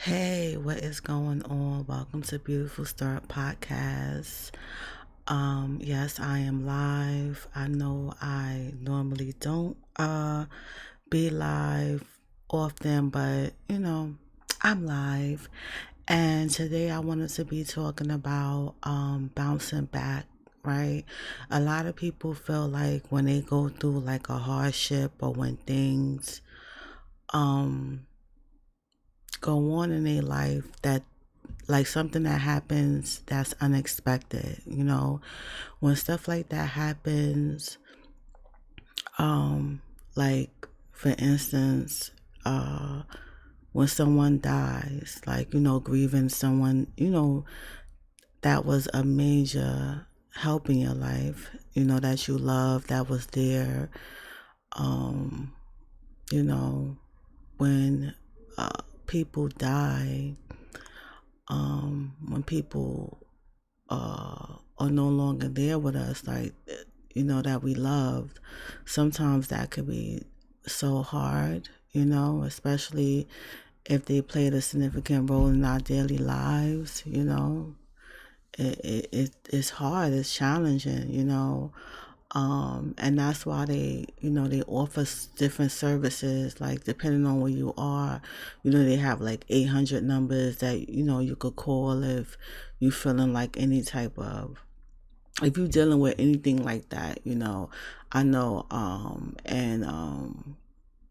Hey, what is going on? Welcome to Beautiful Start Podcast. Yes, I am live. I know I normally don't be live often, but I'm live. And today I wanted to be talking about bouncing back, right? A lot of people feel like when they go through like a hardship or when things um go on in their life that like something that happens that's unexpected, when stuff like that happens, um like for instance, when someone dies, like grieving someone, that was a major help in your life, that you love, that was there. um you know when people die, when people are no longer there with us, like, that we loved, sometimes that could be so hard, especially if they played a significant role in our daily lives. It's hard, it's challenging, and that's why they offer different services, like depending on where you are. They have like 800 numbers that you could call if you feeling like any type of, if you're dealing with anything like that. I know, and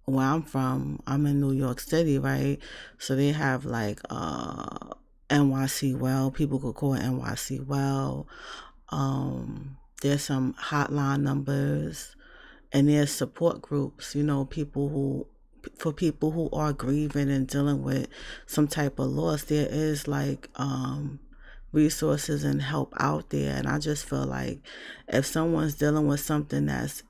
where I'm from, I'm in New York City, right? So they have like NYC Well, people could call NYC Well. There's some hotline numbers, and there's support groups, people who, for people who are grieving and dealing with some type of loss. There is like resources and help out there. And I just feel like if someone's dealing with something that's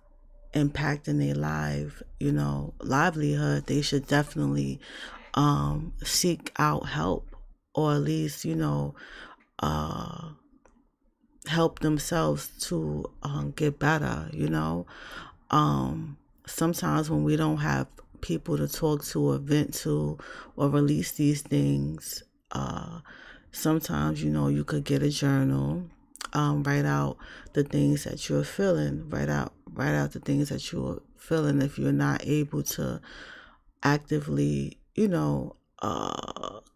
impacting their life, livelihood, they should definitely seek out help, or at least uh help themselves to get better. um Sometimes when we don't have people to talk to or vent to or release these things, sometimes you could get a journal, write out the things that you're feeling, write out the things that you're feeling. If you're not able to actively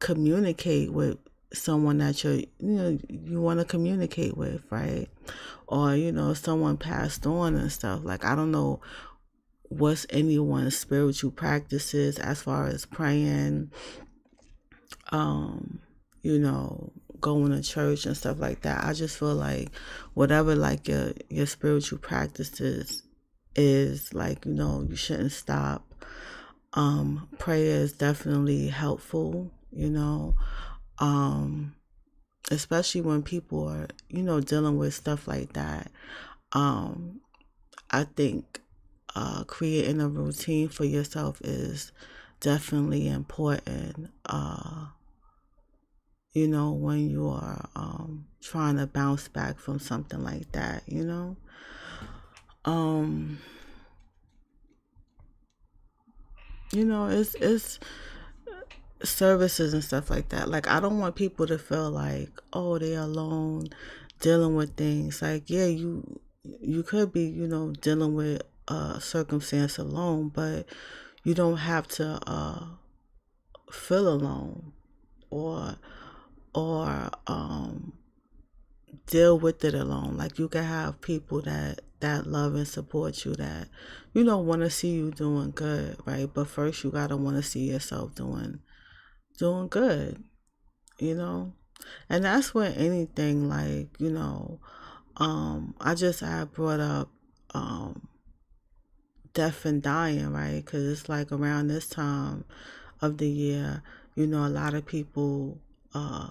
communicate with someone that you want to communicate with, right? Or someone passed on and stuff. Like, I don't know what's anyone's spiritual practices as far as praying, um you know going to church and stuff like that. I just feel like whatever, like, your spiritual practices is, like, you shouldn't stop. Prayer is definitely helpful, um especially when people are dealing with stuff like that. um I think creating a routine for yourself is definitely important, when you are trying to bounce back from something like that. Um, it's services and stuff like that. Like, I don't want people to feel like, oh, they're alone dealing with things. Like, yeah, you could be, dealing with a circumstance alone, but you don't have to feel alone, or or deal with it alone. Like, you can have people that love and support you, that want to see you doing good, right? But first you got to want to see yourself doing good, you know? And that's where anything, like, I brought up um death and dying, right? Because it's like around this time of the year, a lot of people, uh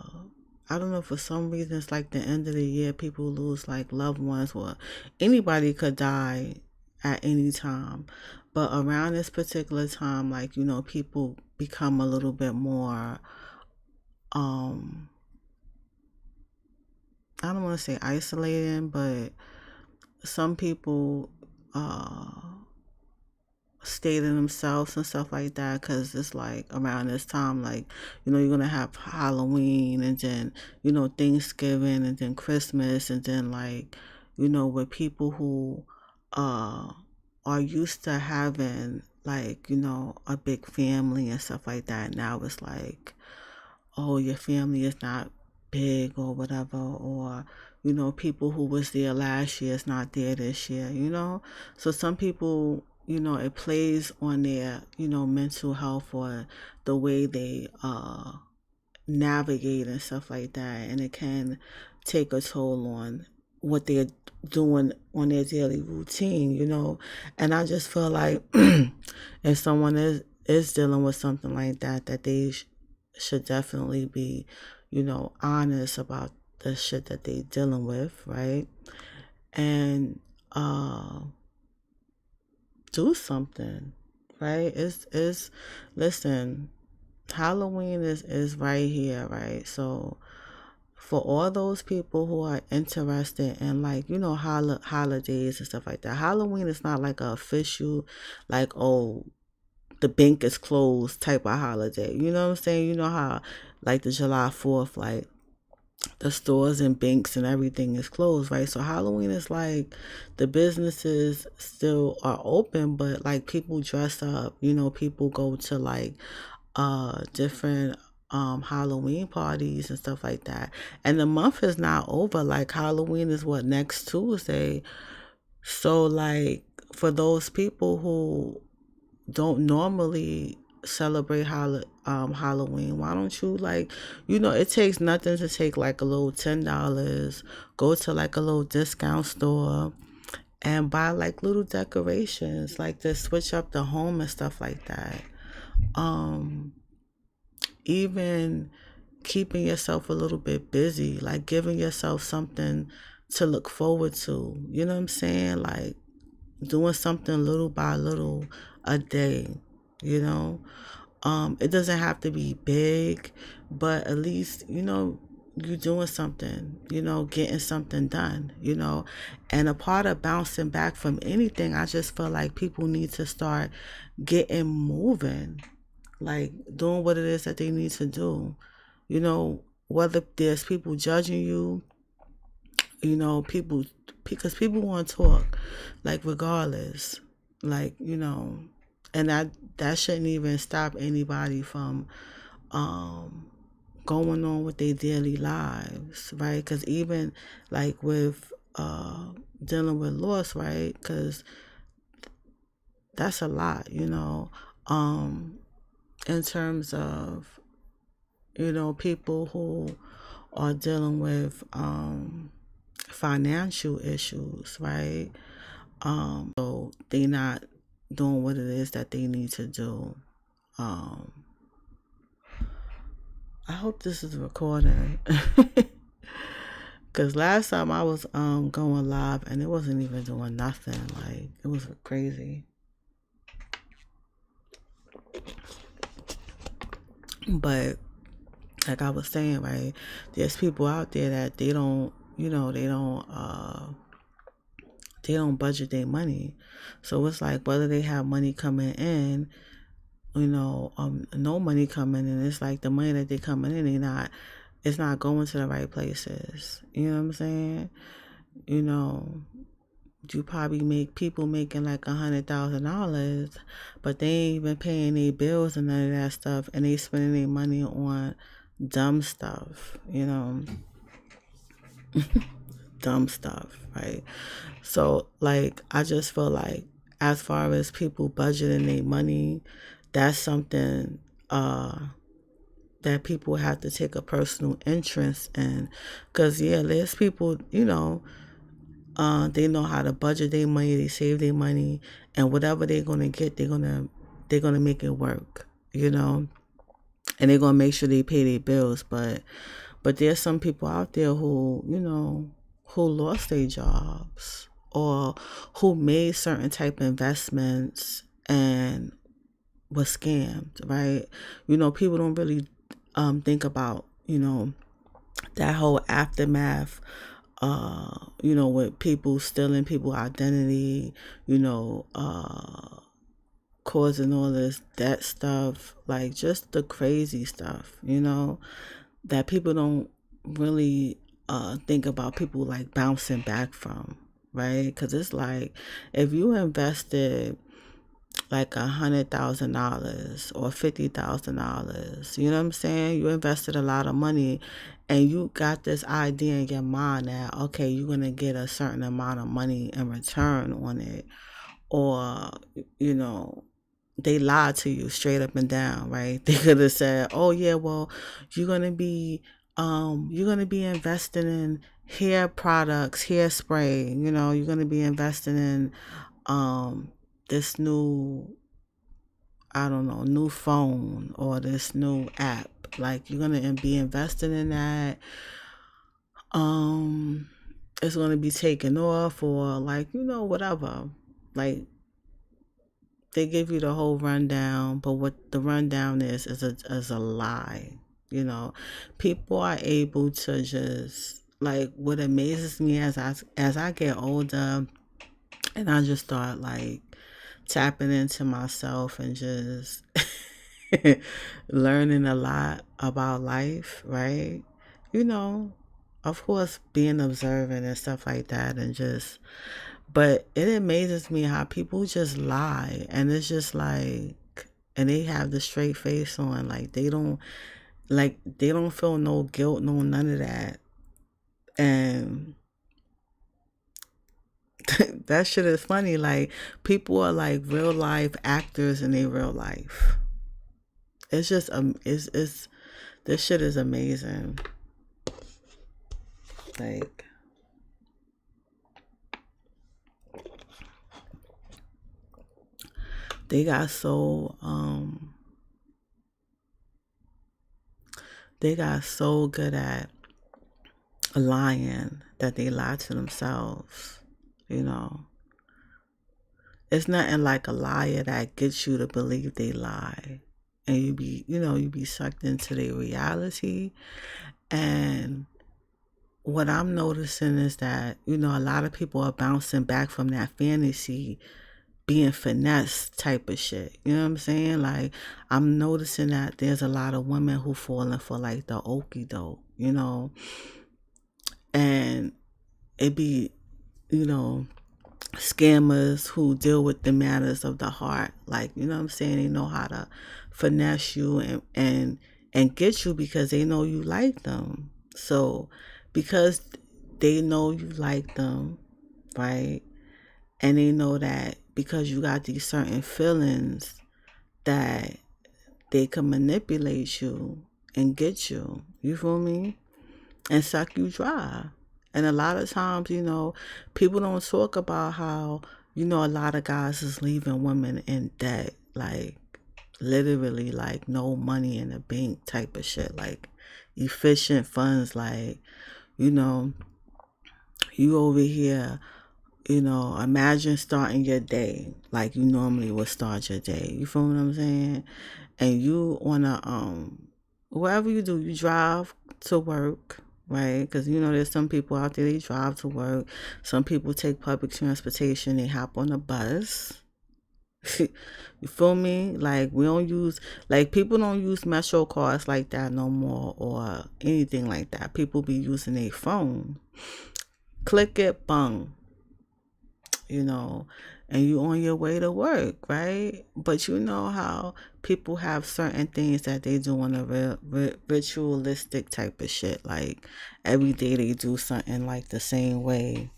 I don't know, for some reason it's like the end of the year, people lose like loved ones. Well, anybody could die at any time, but around this particular time, like, people become a little bit more, um I don't want to say isolating, but some people uh stay to themselves and stuff like that, because it's like around this time, like, you're gonna have Halloween, and then Thanksgiving, and then Christmas, and then, like, with people who uh are used to having, like, a big family and stuff like that. Now it's like, oh, your family is not big or whatever, or people who was there last year is not there this year. So some people, it plays on their mental health, or the way they navigate and stuff like that, and it can take a toll on what they're doing on their daily routine. And I just feel like if someone is dealing with something like that, that they should definitely be honest about the shit that they dealing with, right? And do something, right? It's listen, Halloween is right here, right? So for all those people who are interested in, like, holidays and stuff like that, Halloween is not like a official, like, oh, the bank is closed type of holiday. You know what I'm saying? You know how, like, the July 4th, like, the stores and banks and everything is closed, right? So Halloween is like, the businesses still are open, but, like, people dress up. People go to, like, different Halloween parties and stuff like that. And the month is not over. Like, Halloween is what, next Tuesday. So, like, for those people who don't normally celebrate Halloween, why don't you, like, it takes nothing to take, like, a little $10, go to, like, a little discount store and buy, like, little decorations, like, to switch up the home and stuff like that. Even keeping yourself a little bit busy, like giving yourself something to look forward to. You know what I'm saying? Like, doing something little by little a day, you know? It doesn't have to be big, but at least, you're doing something, getting something done. And a part of bouncing back from anything, I just feel like people need to start getting moving, like doing what it is that they need to do. Whether there's people judging you, people, because people want to talk, like, regardless, like, and that shouldn't even stop anybody from going on with their daily lives, right? Because even, like, with dealing with loss, right? Because that's a lot, in terms of, people who are dealing with financial issues, right? So they not doing what it is that they need to do. I hope this is recording. Because last time I was going live and it wasn't even doing nothing. Like, it was crazy. But like I was saying, right, there's people out there that they don't budget their money. So it's like, whether they have money coming in, no money coming in, it's like the money that they coming in, it's not going to the right places. You know what I'm saying? You probably make people making like $100,000, but they ain't even paying their bills and none of that stuff, and they spending their money on dumb stuff, dumb stuff, right? So, like, I just feel like, as far as people budgeting their money, that's something that people have to take a personal interest in. Because, yeah, there's people, they know how to budget their money, they save their money, and whatever they're gonna get, they're gonna make it work, and they're gonna make sure they pay their bills. But there's some people out there who lost their jobs, or who made certain type of investments and was scammed, right? People don't really think about that whole aftermath, with people stealing people's identity, causing all this debt stuff, like just the crazy stuff, that people don't really think about people like bouncing back from, right? Because it's like if you invested like $100,000 or $50,000, you know what I'm saying? You invested a lot of money and you got this idea in your mind that, okay, you're going to get a certain amount of money in return on it. Or, you know, they lied to you straight up and down, right? They could have said, "Oh yeah, well, you're gonna be investing in hair products, hairspray. You're gonna be investing in this new, I don't know, new phone or this new app. Like you're gonna be investing in that. Um, it's gonna be taken off or like whatever. Like they give you the whole rundown, but what the rundown is a lie. People are able to just like what amazes me as I get older, and I just start like tapping into myself and just learning a lot about life, right? You know, of course, being observant and stuff like that, and just but it amazes me how people just lie, and it's just like, and they have the straight face on, they don't feel no guilt, no none of that, and that shit is funny. Like people are like real life actors in their real life. It's just it's this shit is amazing. Like they got so good at lying that they lie to themselves. You know, it's nothing like a liar that gets you to believe they lie, and you be sucked into their reality. And what I'm noticing is that a lot of people are bouncing back from that fantasy being finesse type of shit. You know what I'm saying? Like I'm noticing that there's a lot of women who falling for like the okie doke, and it be, scammers who deal with the matters of the heart. Like, you know what I'm saying? They know how to finesse you and get you because they know you like them. So because they know you like them, right? And they know that because you got these certain feelings that they can manipulate you and get you. You feel me? And suck you dry. And a lot of times, people don't talk about how, a lot of guys is leaving women in debt. Like, literally, like, no money in the bank type of shit. Like, efficient funds. Like, you over here, imagine starting your day like you normally would start your day. You feel what I'm saying? And you on wherever you do, you drive to work, right? Because there's some people out there, they drive to work. Some people take public transportation, they hop on a bus. You feel me? Like we don't use, like people don't use metro cards like that no more or anything like that. People be using a phone. Click it, bung. And you on your way to work, right? But you know how people have certain things that they do on a ritualistic type of shit. Like every day they do something like the same way.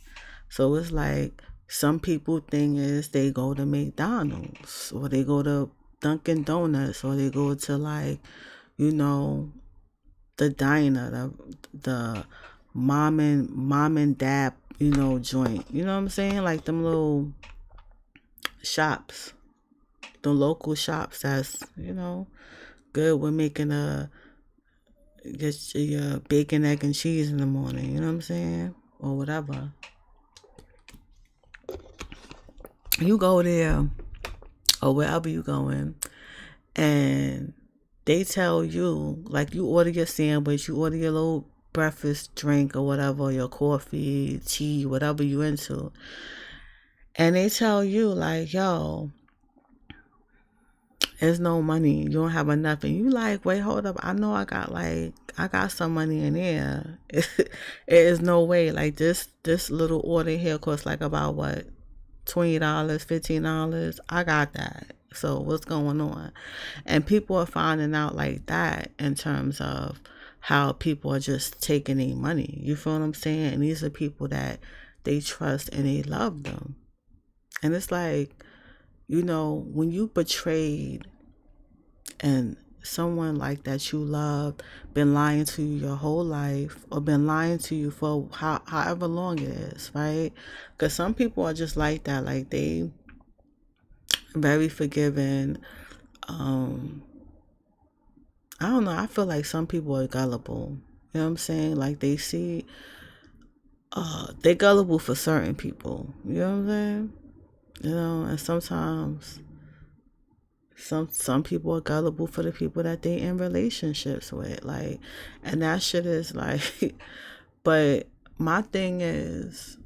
So it's like some people thing is they go to McDonald's or they go to Dunkin' Donuts or they go to like, the diner, the mom and dad, joint. You know what I'm saying? Like them little shops, the local shops that's, good with making get your bacon, egg, and cheese in the morning. You know what I'm saying? Or whatever. You go there or wherever you going and they tell you, like you order your sandwich, you order your little breakfast drink or whatever, your coffee, tea, whatever you into. And they tell you like, yo, There's no money. You don't have enough. And you like, wait, hold up. I know I got some money in there. It is no way. Like this little order here costs like about what? $20, $15. I got that. So what's going on? And people are finding out like that in terms of how people are just taking their money. You feel what I'm saying? And these are people that they trust and they love them. And it's like, when you betrayed and someone like that you love been lying to you your whole life, or been lying to you for however long it is, right? Because some people are just like that. Like, they very forgiving. I don't know, I feel like some people are gullible. You know what I'm saying? Like, they're gullible for certain people. You know what I'm saying? And sometimes some people are gullible for the people that they in relationships with. Like, and that shit is like, but my thing is,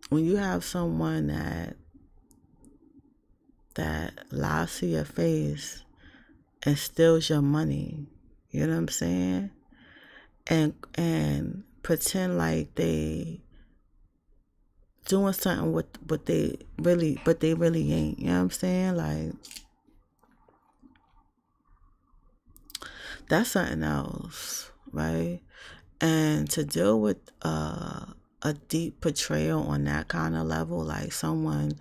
when you have someone that lies to your face and steals your money, you know what I'm saying? And pretend like they doing something with but they really ain't. You know what I'm saying? Like, that's something else, right? And to deal with a deep betrayal on that kind of level, like someone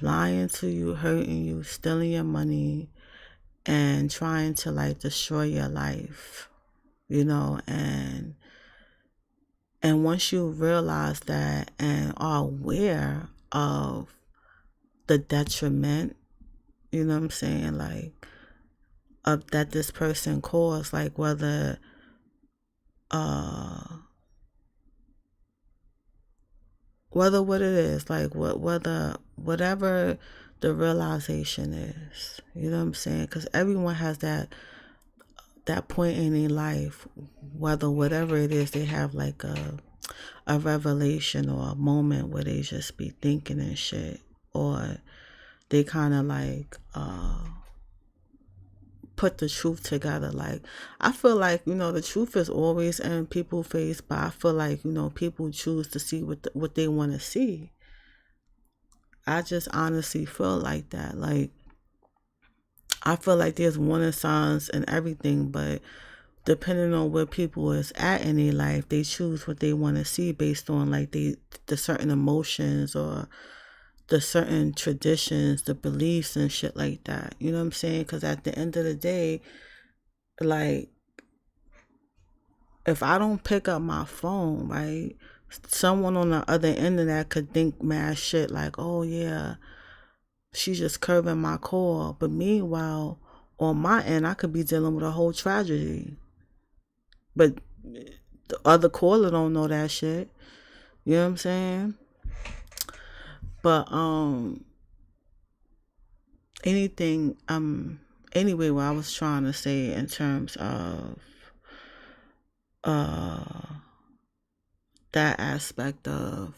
lying to you, hurting you, stealing your money, and trying to like destroy your life, and once you realize that and are aware of the detriment, you know what I'm saying, like, of that this person caused, like whether what it is, like whatever the realization is, you know what I'm saying? Because everyone has that point in their life, whether whatever it is, they have like a revelation or a moment where they just be thinking and shit, or they kind of like put the truth together. Like, I feel like, the truth is always in people's face, but I feel like, people choose to see what they want to see. I just honestly feel like that. Like, I feel like there's warning signs and everything, but depending on where people is at in their life, they choose what they want to see based on like the certain emotions or the certain traditions, the beliefs and shit like that. You know what I'm saying? Because at the end of the day, like, if I don't pick up my phone, right, someone on the other end of that could think mad shit like, oh yeah, she's just curving my call. But meanwhile, on my end, I could be dealing with a whole tragedy. But the other caller don't know that shit. You know what I'm saying? But anything anyway, what I was trying to say in terms of that aspect of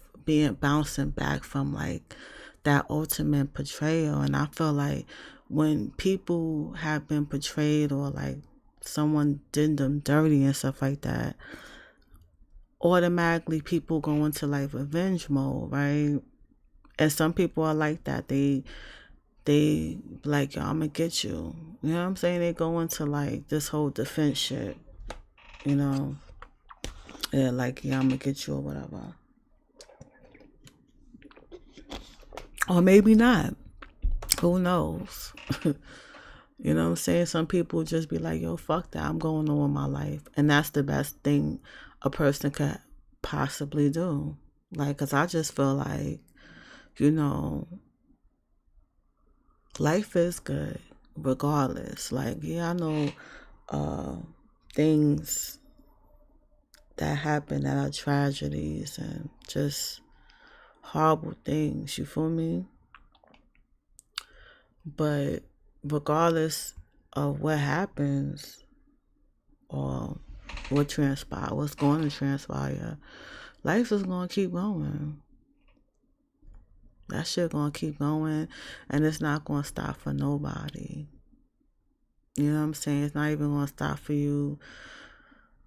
bouncing back from like that ultimate betrayal. And I feel like when people have been betrayed, or like someone did them dirty and stuff like that, automatically people go into like revenge mode, right? And some people are like that. They like, yo, I'm gonna get you. You know what I'm saying? They go into like this whole defense shit, you know? Yeah, like, yeah, I'm gonna get you or whatever. Or maybe not. Who knows? You know what I'm saying? Some people just be like, yo, fuck that. I'm going on with my life. And that's the best thing a person could possibly do. Like, because I just feel like, life is good regardless. Like, yeah, I know things that happen that are tragedies and just horrible things, you feel me? But regardless of what happens or what transpires, what's going to transpire, life is going to keep going. That shit gonna keep going, and it's not gonna stop for nobody. You know what I'm saying? It's not even gonna stop for you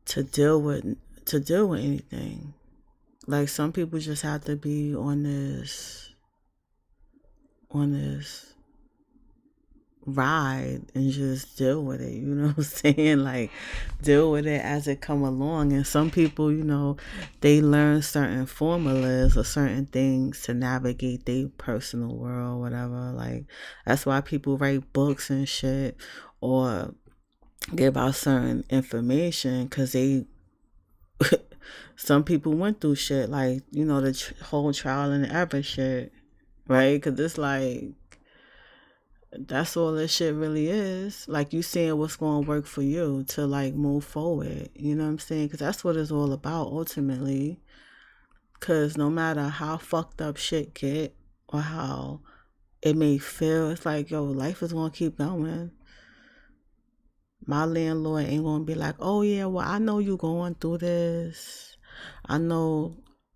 to deal with anything. Like, some people just have to be on this ride and just deal with it. You know what I'm saying? Like, deal with it as it come along. And some people, they learn certain formulas or certain things to navigate their personal world, whatever. Like, that's why people write books and shit, or give out certain information, because they some people went through shit, like, the whole trial and error shit, right? Because it's like, that's all this shit really is. Like, you seeing what's going to work for you to, like, move forward. You know what I'm saying? Because that's what it's all about ultimately. Because no matter how fucked up shit get, or how it may feel, it's like, yo, life is going to keep going. My landlord ain't going to be like, oh yeah, well, I know you going through this. I know,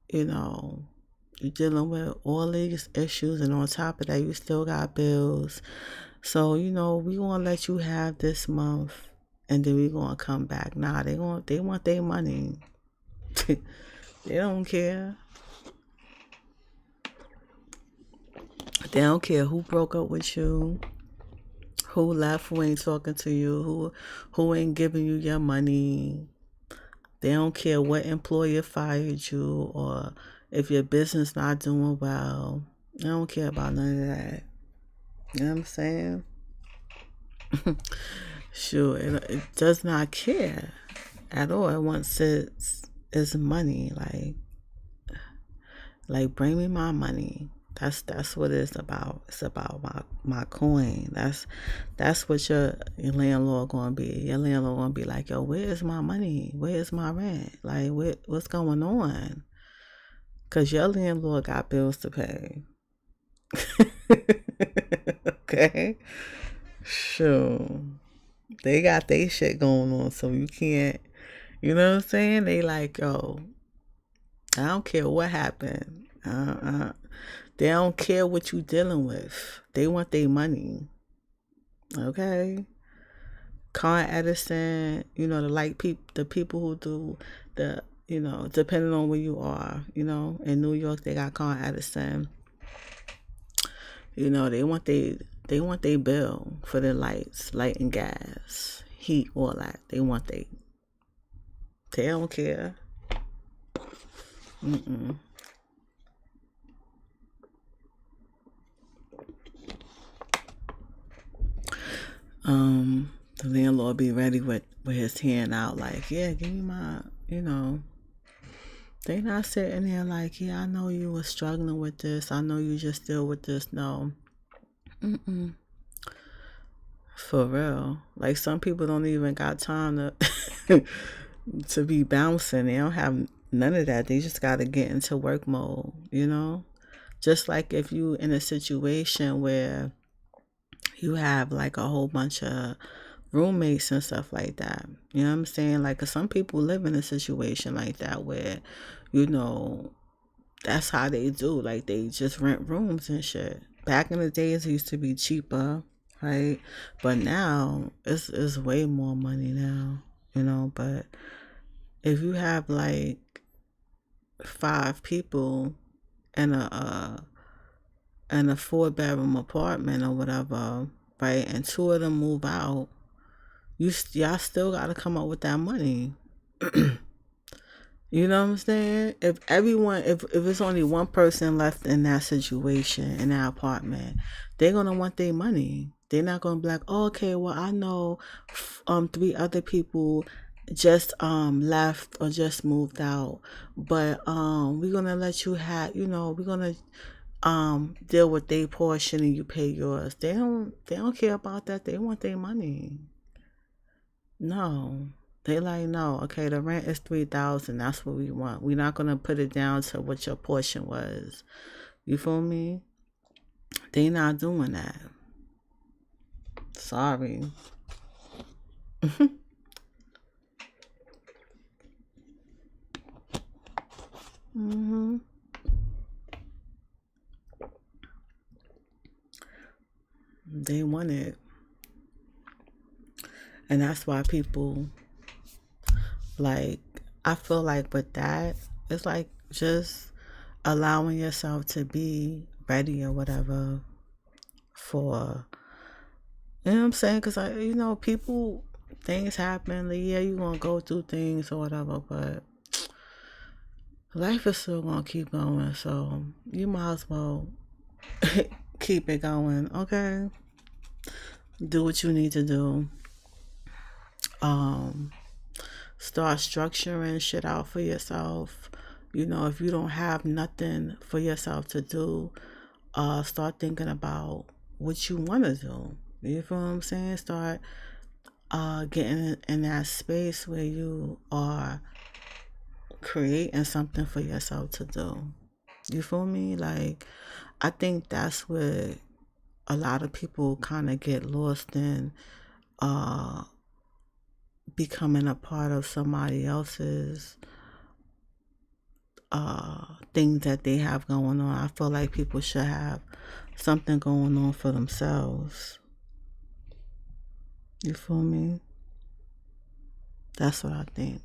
you're dealing with all these issues, and on top of that, you still got bills. So, we gonna let you have this month, and then we gonna come back. Nah, they want their money. They don't care. They don't care who broke up with you, who left, who ain't talking to you, who ain't giving you your money. They don't care what employer fired you, or if your business not doing well. They don't care about none of that. You know what I'm saying? Sure, it does not care at all. It wants its money. Like, bring me my money. That's what it's about. It's about my coin. That's what your landlord gonna be. Your landlord gonna be like, yo, where's my money? Where's my rent? Like, what's going on? Cause your landlord got bills to pay. Okay, sure. They got their shit going on, so you can't. You know what I'm saying? They like, yo, I don't care what happened. They don't care what you dealing with. They want their money. Okay. Con Edison, the people who do the, depending on where you are, in New York they got Con Edison. They want their bill for their lights, light and gas, heat, all that. They don't care. Mm-mm. The landlord be ready with his hand out, like, yeah, give me my, they not sitting there like, yeah, I know you were struggling with this. I know you just deal with this. No. Mm-mm. For real. Like, some people don't even got time to to be bouncing. They don't have none of that. They just got to get into work mode, Just like if you in a situation where you have like a whole bunch of roommates and stuff like that. You know what I'm saying? Like, 'cause some people live in a situation like that where, that's how they do. Like, they just rent rooms and shit. Back in the days, it used to be cheaper, right? But now it's way more money now, But if you have like 5 people in a 4-bedroom apartment or whatever, right? And 2 of them move out, y'all still got to come up with that money. You know what I'm saying? If it's only one person left in that situation, in that apartment, they're gonna want their money. They're not gonna be like, oh, okay, well, I know 3 other people just left or just moved out, but we're gonna let you have, we're gonna deal with their portion and you pay yours. They don't care about that. They want their money. No. They like, no, okay, the rent is 3,000. That's what we want. We're not gonna put it down to what your portion was. You feel me? They not doing that. Sorry. Mhm. They want it. And that's why people, like, I feel like with that, it's like just allowing yourself to be ready or whatever for, you know what I'm saying? Because, people, things happen. Like, yeah, you're going to go through things or whatever, but life is still going to keep going. So you might as well keep it going, okay? Do what you need to do. Start structuring shit out for yourself. If you don't have nothing for yourself to do, start thinking about what you want to do. You feel what I'm saying? Start getting in that space where you are creating something for yourself to do. You feel me? Like, I think that's where a lot of people kind of get lost in becoming a part of somebody else's things that they have going on. I feel like people should have something going on for themselves. You feel me? That's what I think.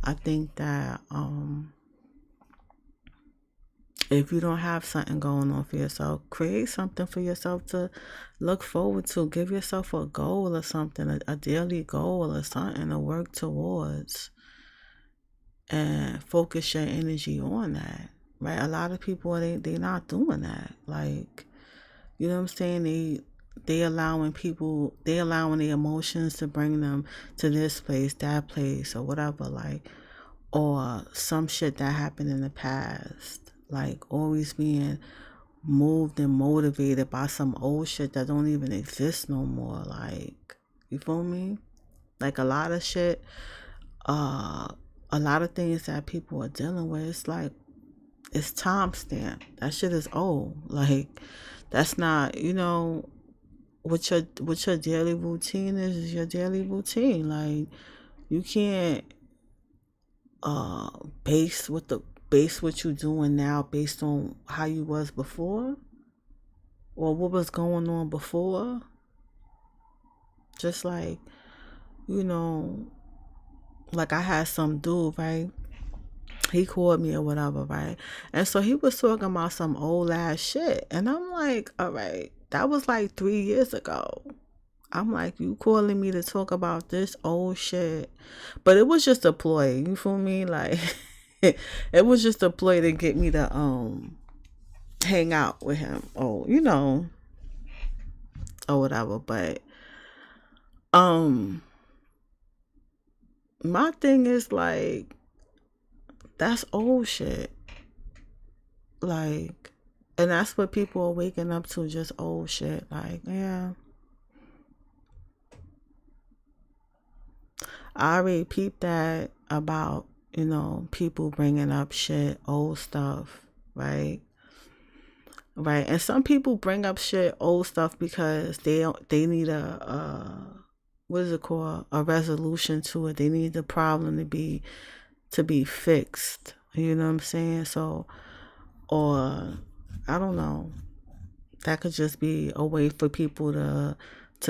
I think that if you don't have something going on for yourself, create something for yourself to look forward to. Give yourself a goal or something, a daily goal or something to work towards, and focus your energy on that. Right? A lot of people, they not doing that. Like, you know what I'm saying? They allowing their emotions to bring them to this place, that place, or whatever, like, or some shit that happened in the past. Like, always being moved and motivated by some old shit that don't even exist no more. Like, you feel me? Like, a lot of shit, a lot of things that people are dealing with, it's like, it's time stamped. That shit is old. Like, that's not, what your daily routine is your daily routine. Like, you can't base what you doing now based on how you was before or what was going on before. Just like, like I had some dude, right? He called me or whatever, right? And so he was talking about some old ass shit. And I'm like, all right, that was like 3 years ago. I'm like, you calling me to talk about this old shit? But it was just a ploy, you feel me? Like, it was just a ploy to get me to hang out with him. Or, or whatever. But my thing is like, that's old shit. Like, and that's what people are waking up to, just old shit. Like, yeah. I already peeped that about, people bringing up shit, old stuff, right? Right. And some people bring up shit, old stuff, because they need what is it called? A resolution to it. They need the problem to be fixed. You know what I'm saying? So, or I don't know. That could just be a way for people to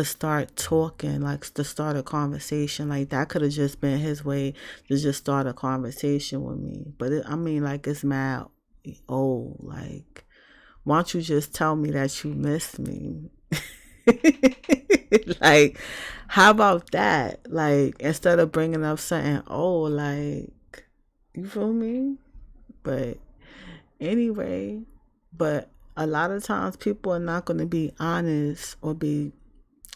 start talking, like to start a conversation. Like, that could have just been his way to just start a conversation with me. But like, it's mad old. Like, why don't you just tell me that you miss me? Like, how about that? Like, instead of bringing up something old, like, you feel me? But anyway, but a lot of times people are not going to be honest or be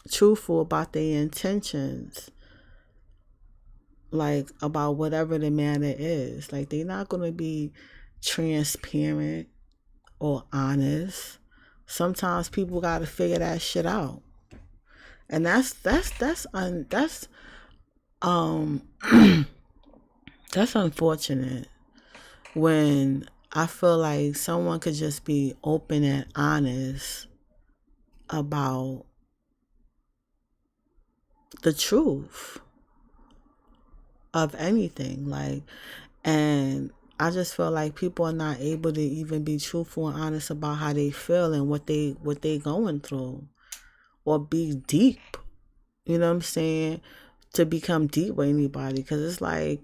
truthful about their intentions, like, about whatever the matter is. Like, they're not going to be transparent or honest. Sometimes people got to figure that shit out, and that's that's unfortunate when I feel like someone could just be open and honest about the truth of anything. Like, and I just feel like people are not able to even be truthful and honest about how they feel and what they going through. or be deep, you know what I'm saying, to become deep with anybody, because it's like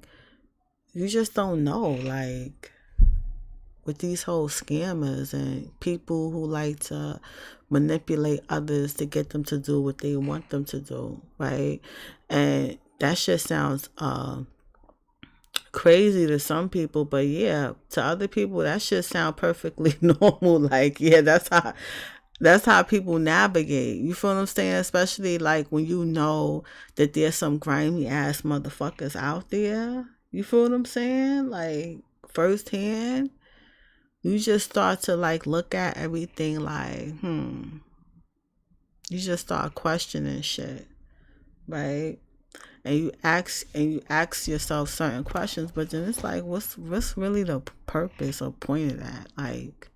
you just don't know, like with these whole scammers and people who like to manipulate others to get them to do what they want them to do, right? And that shit sounds crazy to some people, but yeah, to other people that shit sound perfectly normal. Like, yeah, that's how people navigate. You feel what I'm saying? Especially like when you know that there's some grimy ass motherfuckers out there. You feel what I'm saying? Like firsthand, you just start to like look at everything like, You just start questioning shit, right? And you ask yourself certain questions, but then it's like, what's really the purpose or point of that? Like,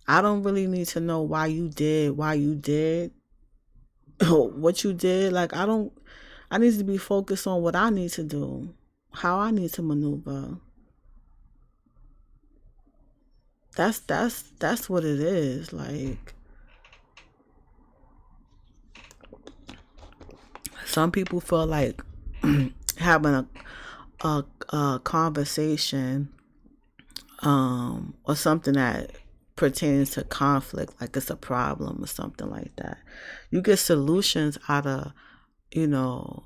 I don't really need to know why you did what you did. Like, I need to be focused on what I need to do, how I need to maneuver. That's what it is. Like, some people feel like having a conversation or something that pertains to conflict, like it's a problem or something like that. You get solutions you know,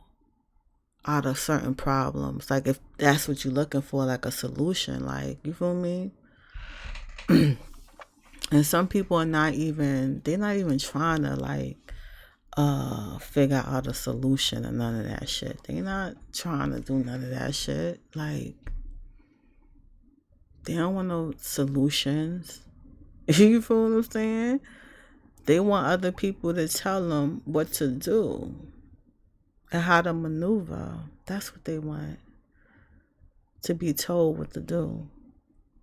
out of certain problems. Like if that's what you're looking for, like a solution, like, you feel me? And some people they're not even trying to like figure out a solution or none of that shit. They not trying to do none of that shit. Like, they don't want no solutions. You feel what I'm saying? They want other people to tell them what to do and how to maneuver. That's what they want. To be told what to do,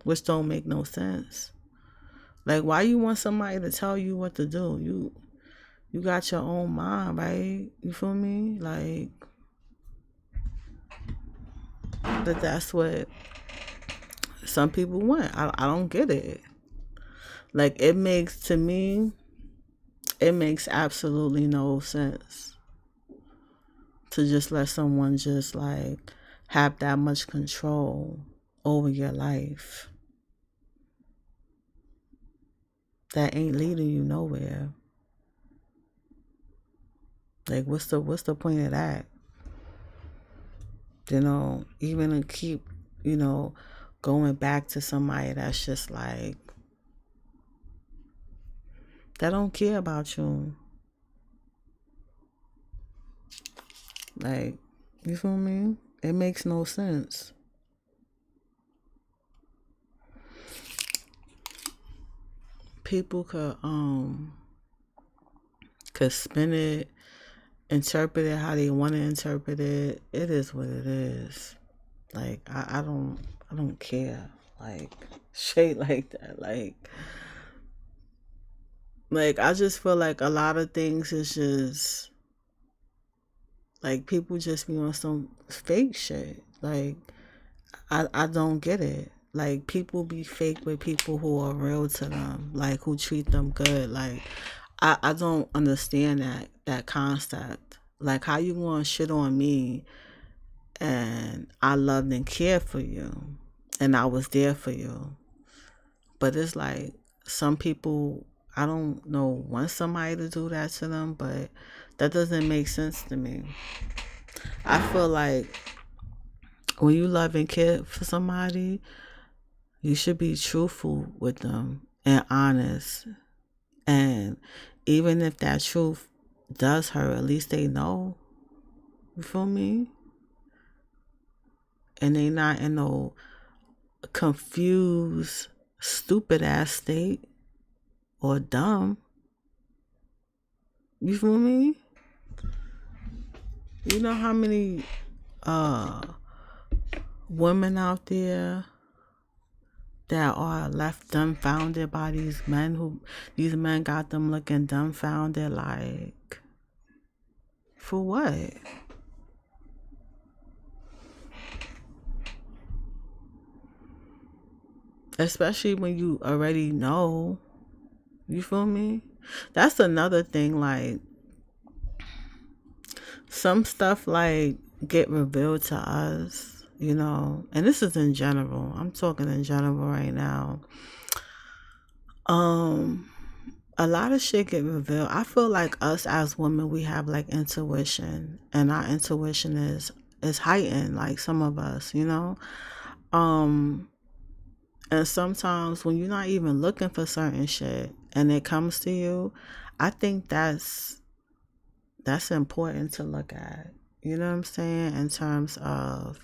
which don't make no sense. Like, why you want somebody to tell you what to do? You got your own mind, right? You feel me? Like, that's what some people want. I don't get it. Like, to me, it makes absolutely no sense to just let someone just like have that much control over your life that ain't leading you nowhere. Like, what's the point of that? You know, even to keep, going back to somebody that's just like, that don't care about you. Like, you feel me? It makes no sense. People could spin it, interpret it how they want to interpret it. It is what it is. Like, I don't care. Like, shit like that. Like I just feel like a lot of things is just like people just be on some fake shit. Like, I don't get it. Like, people be fake with people who are real to them, like who treat them good. Like, I don't understand that concept. Like, how you gonna shit on me and I loved and cared for you and I was there for you. But it's like some people, I don't know, want somebody to do that to them, but that doesn't make sense to me. I feel like when you love and care for somebody, you should be truthful with them and honest. And even if that truth does hurt, at least they know. You feel me? And they not in no confused, stupid ass state or dumb. You feel me? You know how many women out there that are left dumbfounded by these men got them looking dumbfounded, like, for what? Especially when you already know. You feel me? That's another thing, like, some stuff like get revealed to us, and this is in general. I'm talking in general right now. A lot of shit get revealed. I feel like us as women, we have like intuition, and our intuition is heightened. Like some of us, um, and sometimes when you're not even looking for certain shit and it comes to you, I think that's important to look at. You know what I'm saying? In terms of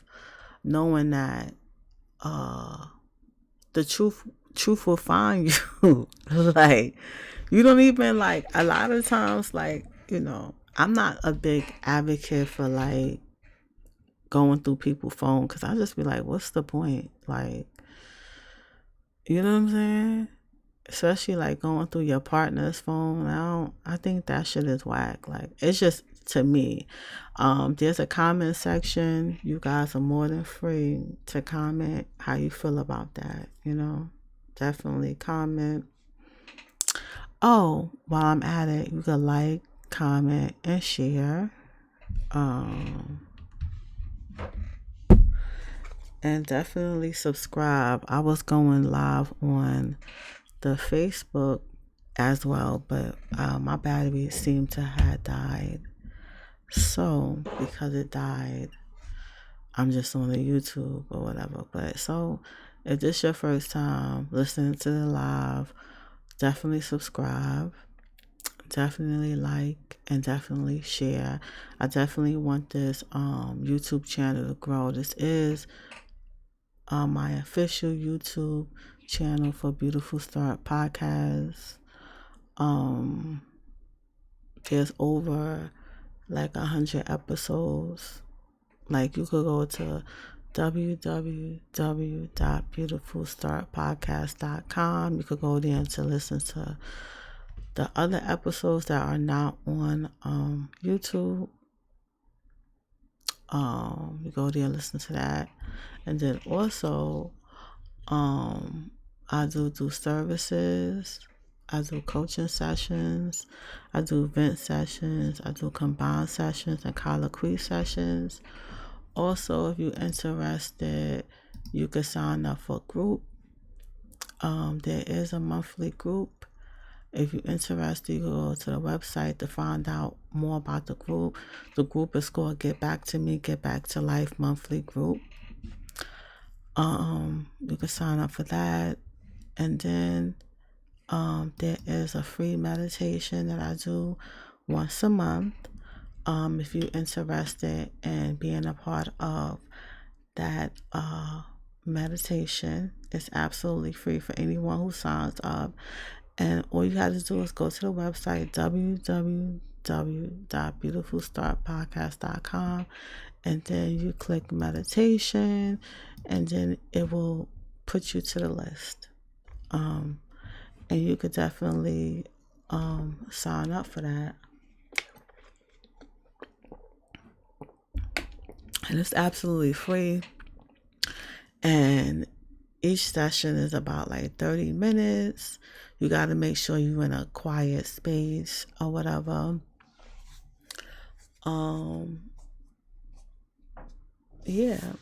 knowing that the truth will find you. Like, you don't even, like, a lot of times, like, I'm not a big advocate for like going through people's phone, because I just be like, what's the point? Like, you know what I'm saying? Especially like going through your partner's phone. I think that shit is whack. Like, it's just, to me. There's a comment section. You guys are more than free to comment how you feel about that. Definitely comment. Oh, while I'm at it, you can like, comment, and share. And definitely subscribe. I was going live on the Facebook as well, but my battery seemed to have died. So because it died, I'm just on the YouTube or whatever. But so if this is your first time listening to the live, definitely subscribe, definitely like, and definitely share. I definitely want this YouTube channel to grow. This is my official YouTube channel for Beautiful Start Podcast. There's over like 100 episodes. Like, you could go to www.beautifulstartpodcast.com. You could go there to listen to the other episodes that are not on YouTube. You go there and listen to that. And then also, I do services. I do coaching sessions. I do event sessions. I do combined sessions and colloquy sessions. Also, if you're interested, you can sign up for a group. There is a monthly group. If you're interested, you can go to the website to find out more about the group. The group is called Get Back to Me, Get Back to Life Monthly Group. You can sign up for that. And then there is a free meditation that I do once a month. If you're interested in being a part of that meditation, it's absolutely free for anyone who signs up. And all you have to do is go to the website www.beautifulstartpodcast.com, and then you click meditation, and then it will put you to the list. And you could definitely sign up for that. And it's absolutely free. And each session is about like 30 minutes. You got to make sure you're in a quiet space or whatever. Yeah.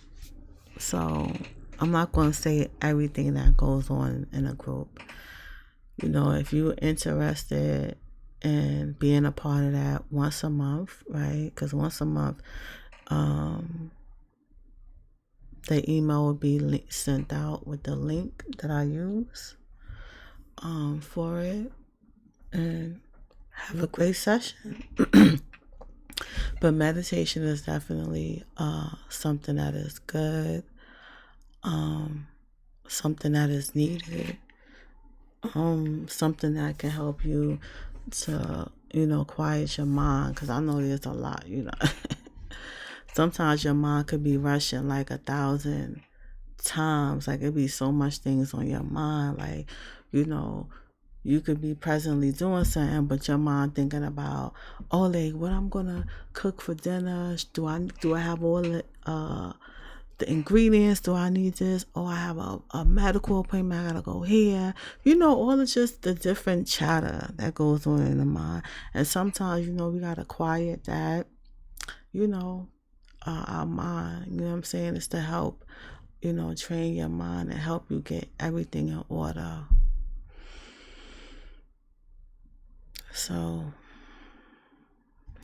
So I'm not going to say everything that goes on in a group. If you're interested in being a part of that once a month, right? Because once a month, the email will be sent out with the link that I use for it, and have a great session. But meditation is definitely something that is good, something that is needed, something that can help you to, quiet your mind, because I know there's a lot, Sometimes your mind could be rushing like 1,000 times. Like, it'd be so much things on your mind. Like, you could be presently doing something, but your mind thinking about, like, what I'm gonna cook for dinner. Do I have all the ingredients? Do I need this? I have a medical appointment. I gotta go here. All of just the different chatter that goes on in the mind. And sometimes, we gotta quiet that our mind. You know what I'm saying? It's to help, train your mind and help you get everything in order. So,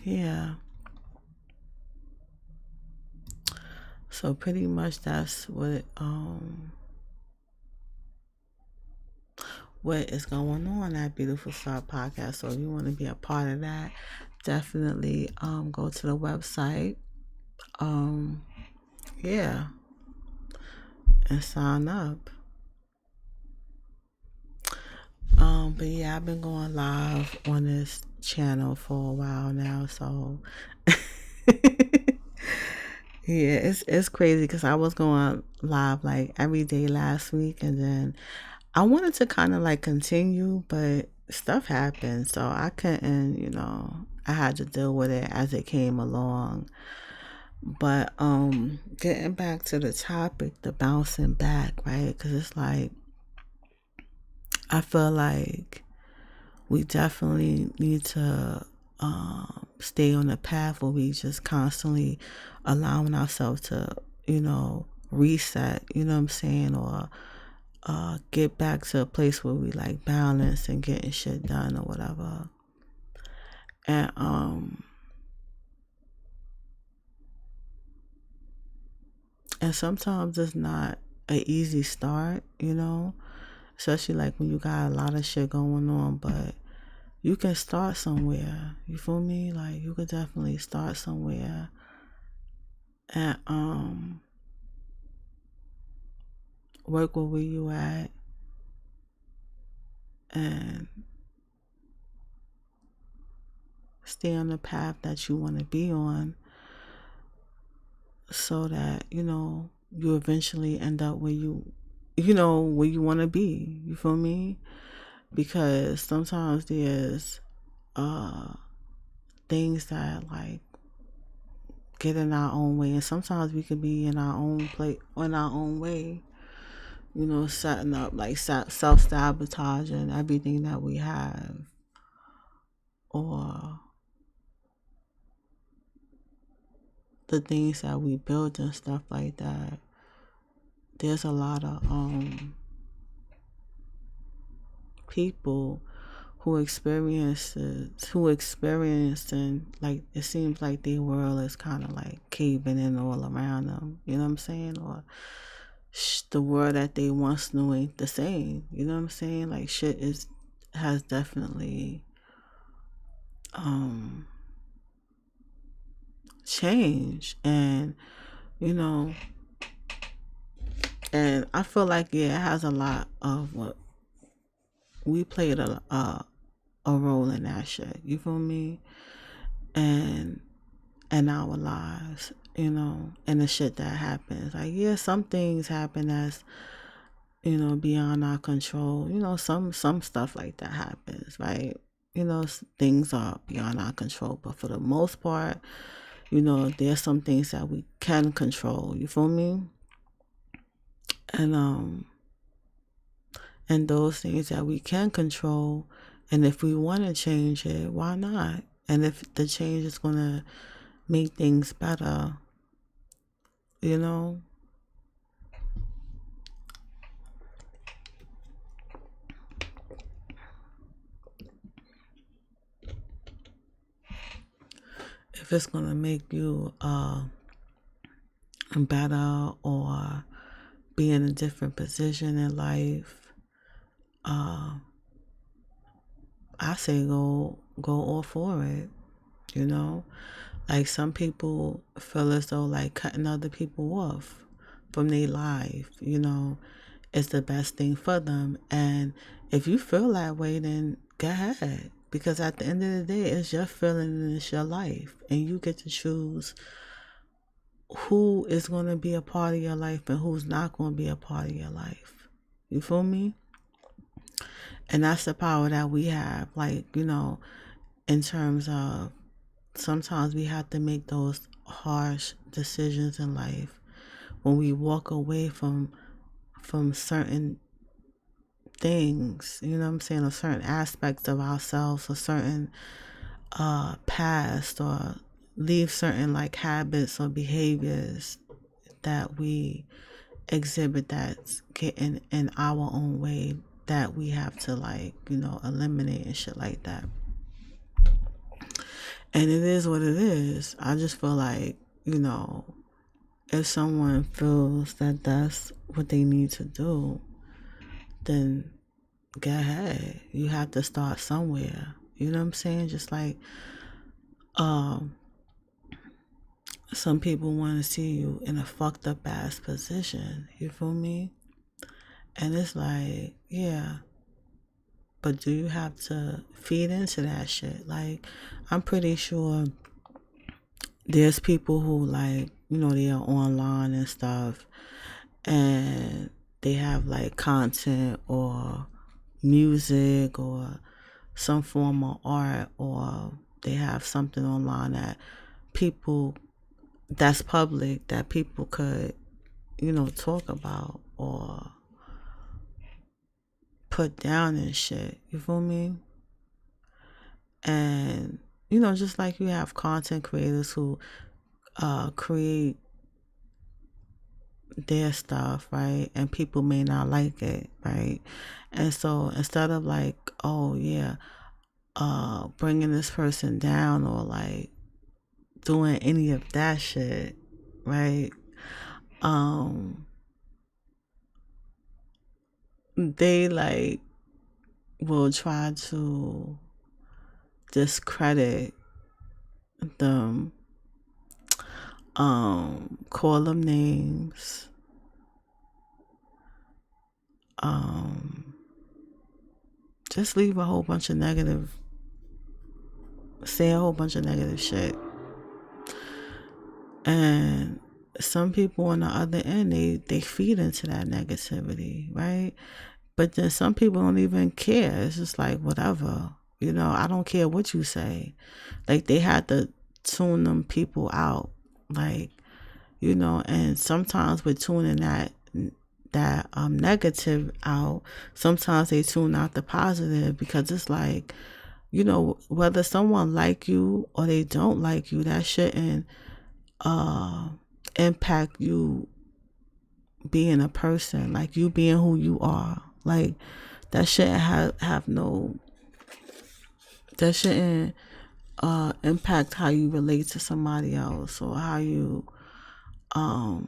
yeah. So pretty much that's what is going on at Beautiful Star Podcast. So if you want to be a part of that, definitely go to the website. Yeah. And sign up. But yeah, I've been going live on this channel for a while now, so yeah, it's crazy because I was going live like every day last week, and then I wanted to kind of like continue, but stuff happened, so I couldn't. I had to deal with it as it came along. But getting back to the topic, the bouncing back, right? Because it's like I feel like we definitely need to stay on the path where we just constantly allowing ourselves to, reset, you know what I'm saying, or get back to a place where we like balance and getting shit done or whatever. And sometimes it's not an easy start, especially like when you got a lot of shit going on, but you can start somewhere. You feel me? Like you could definitely start somewhere and work with where you at and stay on the path that you want to be on, so that you eventually end up where where you want to be. You feel me? Because sometimes there's things that like get in our own way, and sometimes we could be in our own place, in our own way, setting up like self-sabotaging everything that we have, or the things that we build and stuff like that. There's a lot of people who experience and like it seems like their world is kind of like caving in all around them. You know what I'm saying? Or the world that they once knew ain't the same. You know what I'm saying? Like shit has definitely changed, and and I feel like it has a lot of what we played a role in that shit. You feel me? And our lives, and the shit that happens. Like yeah, some things happen that's beyond our control. Some stuff like that happens, right? Things are beyond our control, but for the most part, there's some things that we can control. You feel me? And those things that we can control, and if we want to change it, why not? And if the change is going to make things better, if it's going to make you better or be in a different position in life, I say go all for it. Like some people feel as though like cutting other people off from their life, is the best thing for them. And if you feel that way, then go ahead. Because at the end of the day, it's your feeling and it's your life. And you get to choose who is going to be a part of your life and who's not going to be a part of your life. You feel me? And that's the power that we have. Like, in terms of sometimes we have to make those harsh decisions in life when we walk away from certain things, you know what I'm saying, or certain aspects of ourselves, or certain past, or leave certain like habits or behaviors that we exhibit that's getting in our own way that we have to like, eliminate and shit like that. And it is what it is. I just feel like, if someone feels that that's what they need to do, then go ahead. You have to start somewhere. You know what I'm saying? Just like some people want to see you in a fucked up ass position. You feel me? And it's like, yeah. But do you have to feed into that shit? Like, I'm pretty sure there's people who like, they are online and stuff and they have like content or music or some form of art, or they have something online that people, that's public, that people could, talk about or put down and shit. You feel me? And, just like you have content creators who create their stuff, right? And people may not like it, right? And so instead of like, oh yeah, bringing this person down or like doing any of that shit, right? They like will try to discredit them, call them names, just leave a whole bunch of negative, say a whole bunch of negative shit. And some people on the other end, they feed into that negativity, right? But then some people don't even care. It's just like, whatever. I don't care what you say. Like, they had to tune them people out. Like, and sometimes with tuning that negative out, sometimes they tune out the positive, because it's like, whether someone like you or they don't like you, that shouldn't impact you being a person, like you being who you are. Like, that shouldn't have no, that shouldn't impact how you relate to somebody else, or how you are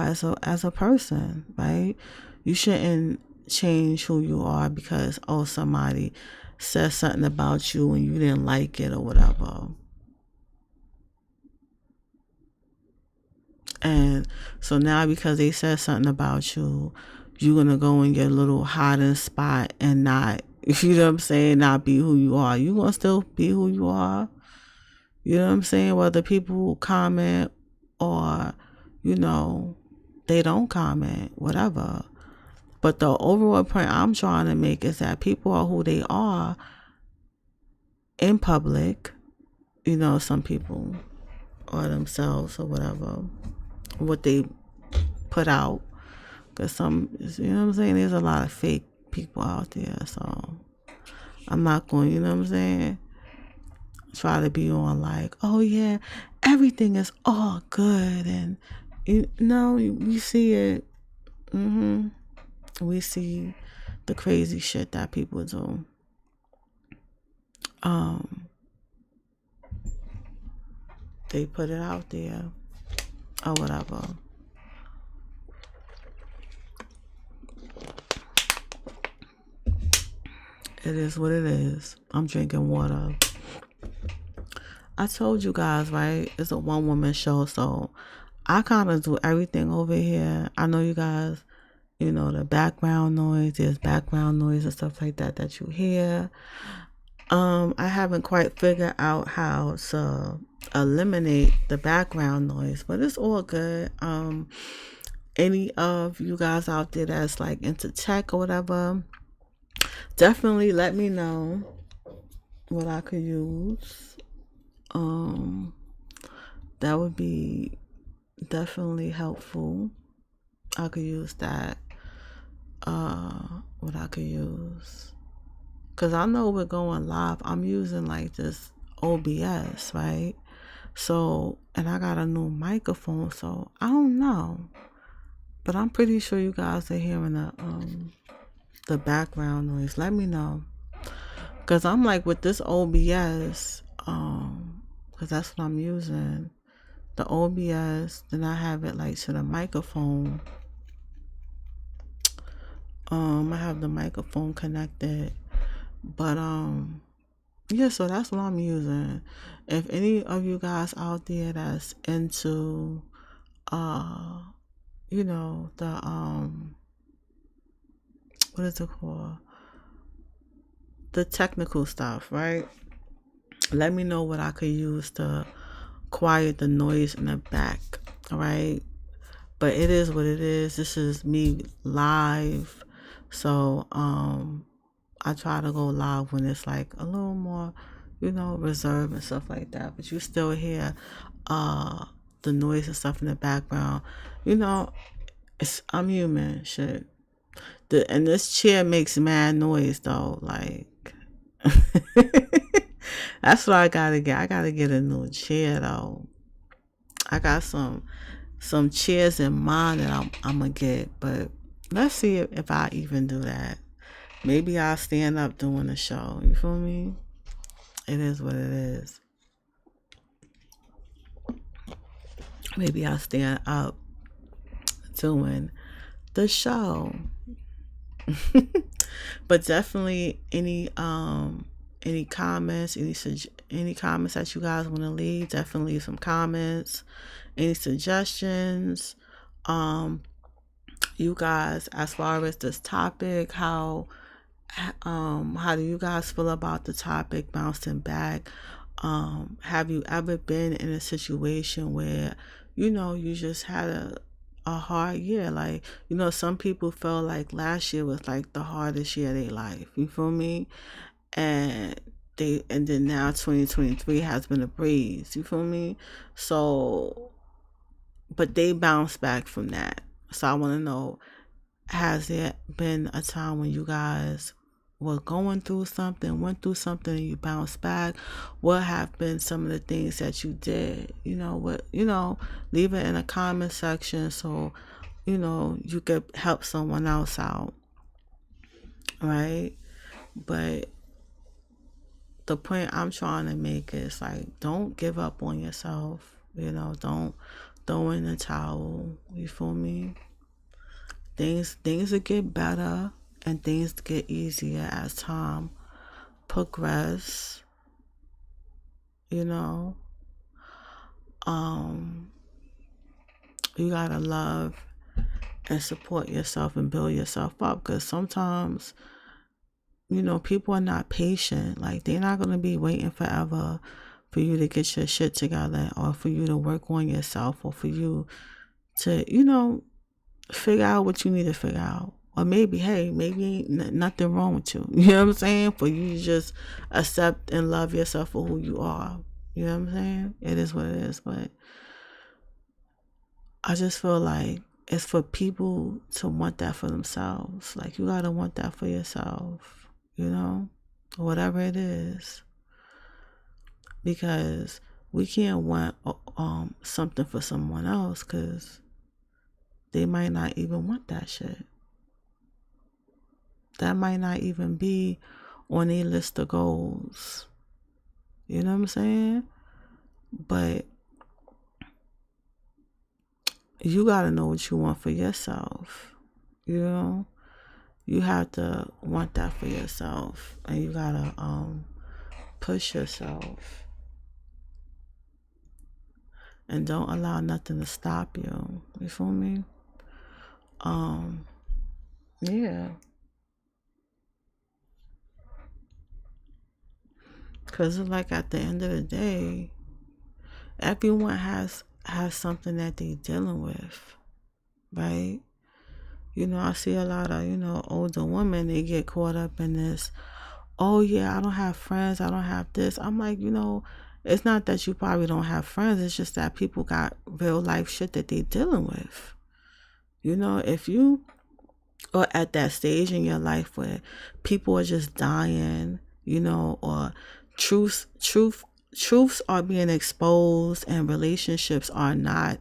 as a person, right? You shouldn't change who you are because somebody said something about you and you didn't like it or whatever. And so now, because they said something about you, you're gonna go in your little hiding spot and not, you know what I'm saying, not be who you are. You're gonna still be who you are. You know what I'm saying? Whether people comment or, they don't comment, whatever. But the overall point I'm trying to make is that people are who they are in public. Some people are themselves or whatever, what they put out. Because some, what I'm saying, there's a lot of fake people out there. So I'm not going, what I'm saying, try to be on like, oh yeah, everything is all good. And, we see it. We see the crazy shit that people do. They put it out there or whatever. It is what it is. I'm drinking water. I told you guys, right? It's a one woman show, so I kind of do everything over here. I know you guys, the background noise. There's background noise and stuff like that you hear. I haven't quite figured out how to eliminate the background noise, but it's all good. Any of you guys out there that's like into tech or whatever, definitely let me know what I could use. That would be definitely helpful. I could use that. What I could use. Because I know we're going live. I'm using like this OBS, right? So, and I got a new microphone, so I don't know. But I'm pretty sure you guys are hearing the background noise. Let me know. Because I'm like with this OBS, because that's what I'm using. The OBS, then I have it like to the microphone. I have the microphone connected. But yeah, so that's what I'm using. If any of you guys out there that's into you know, the what is it called? The technical stuff, right? Let me know what I could use to quiet the noise in the back, right? But it is what it is. This is me live. So I try to go live when it's like a little more, reserved and stuff like that. But you still hear the noise and stuff in the background. I'm human, shit. And this chair makes mad noise though, like that's what I gotta get. I gotta get a new chair though. I got some chairs in mind that I'm gonna get, but let's see if I even do that. Maybe I'll stand up doing the show. You feel me? It is what it is. Maybe I'll stand up doing the show. But definitely any comments, any comments that you guys want to leave, definitely leave some comments. Any suggestions? You guys, as far as this topic, how do you guys feel about the topic, bouncing back? Have you ever been in a situation where you just had a hard year? Like, some people felt like last year was like the hardest year of their life. You feel me? And then now 2023 has been a breeze. You feel me? So, but they bounced back from that. So I want to know, has there been a time when you guys were going through something, went through something, and you bounced back? What have been some of the things that you did? Leave it in the comment section so you could help someone else out, right? But the point I'm trying to make is like, don't give up on yourself. Don't throw in the towel. You feel me? Things will get better and things get easier as time progress. You gotta love and support yourself and build yourself up, because sometimes people are not patient. Like, they're not gonna be waiting forever for you to get your shit together, or for you to work on yourself, or for you to figure out what you need to figure out. Or maybe ain't nothing wrong with you. You know what I'm saying? For you to just accept and love yourself for who you are. You know what I'm saying? It is what it is. But I just feel like it's for people to want that for themselves. Like, you gotta want that for yourself. Whatever it is. Because we can't want something for someone else, because they might not even want that shit. That might not even be on a list of goals. You know what I'm saying? But you gotta know what you want for yourself. You have to want that for yourself, and you gotta push yourself, and don't allow nothing to stop you. You feel me? Yeah. Because it's like, at the end of the day, everyone has something that they're dealing with, right? I see a lot of, older women, they get caught up in this, oh yeah, I don't have friends, I don't have this. I'm like, it's not that you probably don't have friends, it's just that people got real life shit that they dealing with. If you or at that stage in your life where people are just dying, or truths are being exposed and relationships are not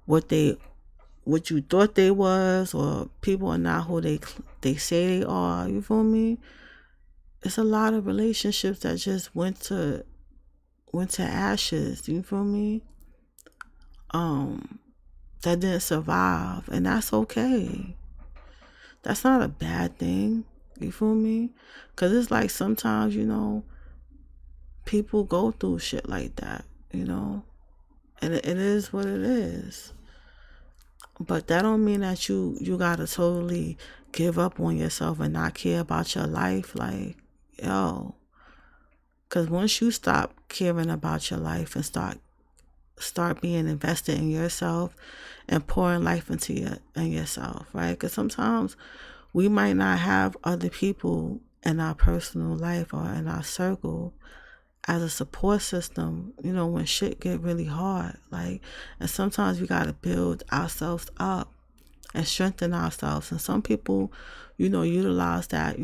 what you thought they was, or people are not who they say they are. You feel me? It's a lot of relationships that just went to ashes. You feel me? That didn't survive, and that's okay. That's not a bad thing. You feel me? Because it's like sometimes, people go through shit like that, and it is what it is. But that don't mean that you gotta totally give up on yourself and not care about your life. Like, yo, because once you stop caring about your life and start being invested in yourself and pouring life into yourself, right? Because sometimes we might not have other people in our personal life or in our circle as a support system, when shit get really hard. Like, and sometimes we gotta build ourselves up and strengthen ourselves. And some people, utilize that,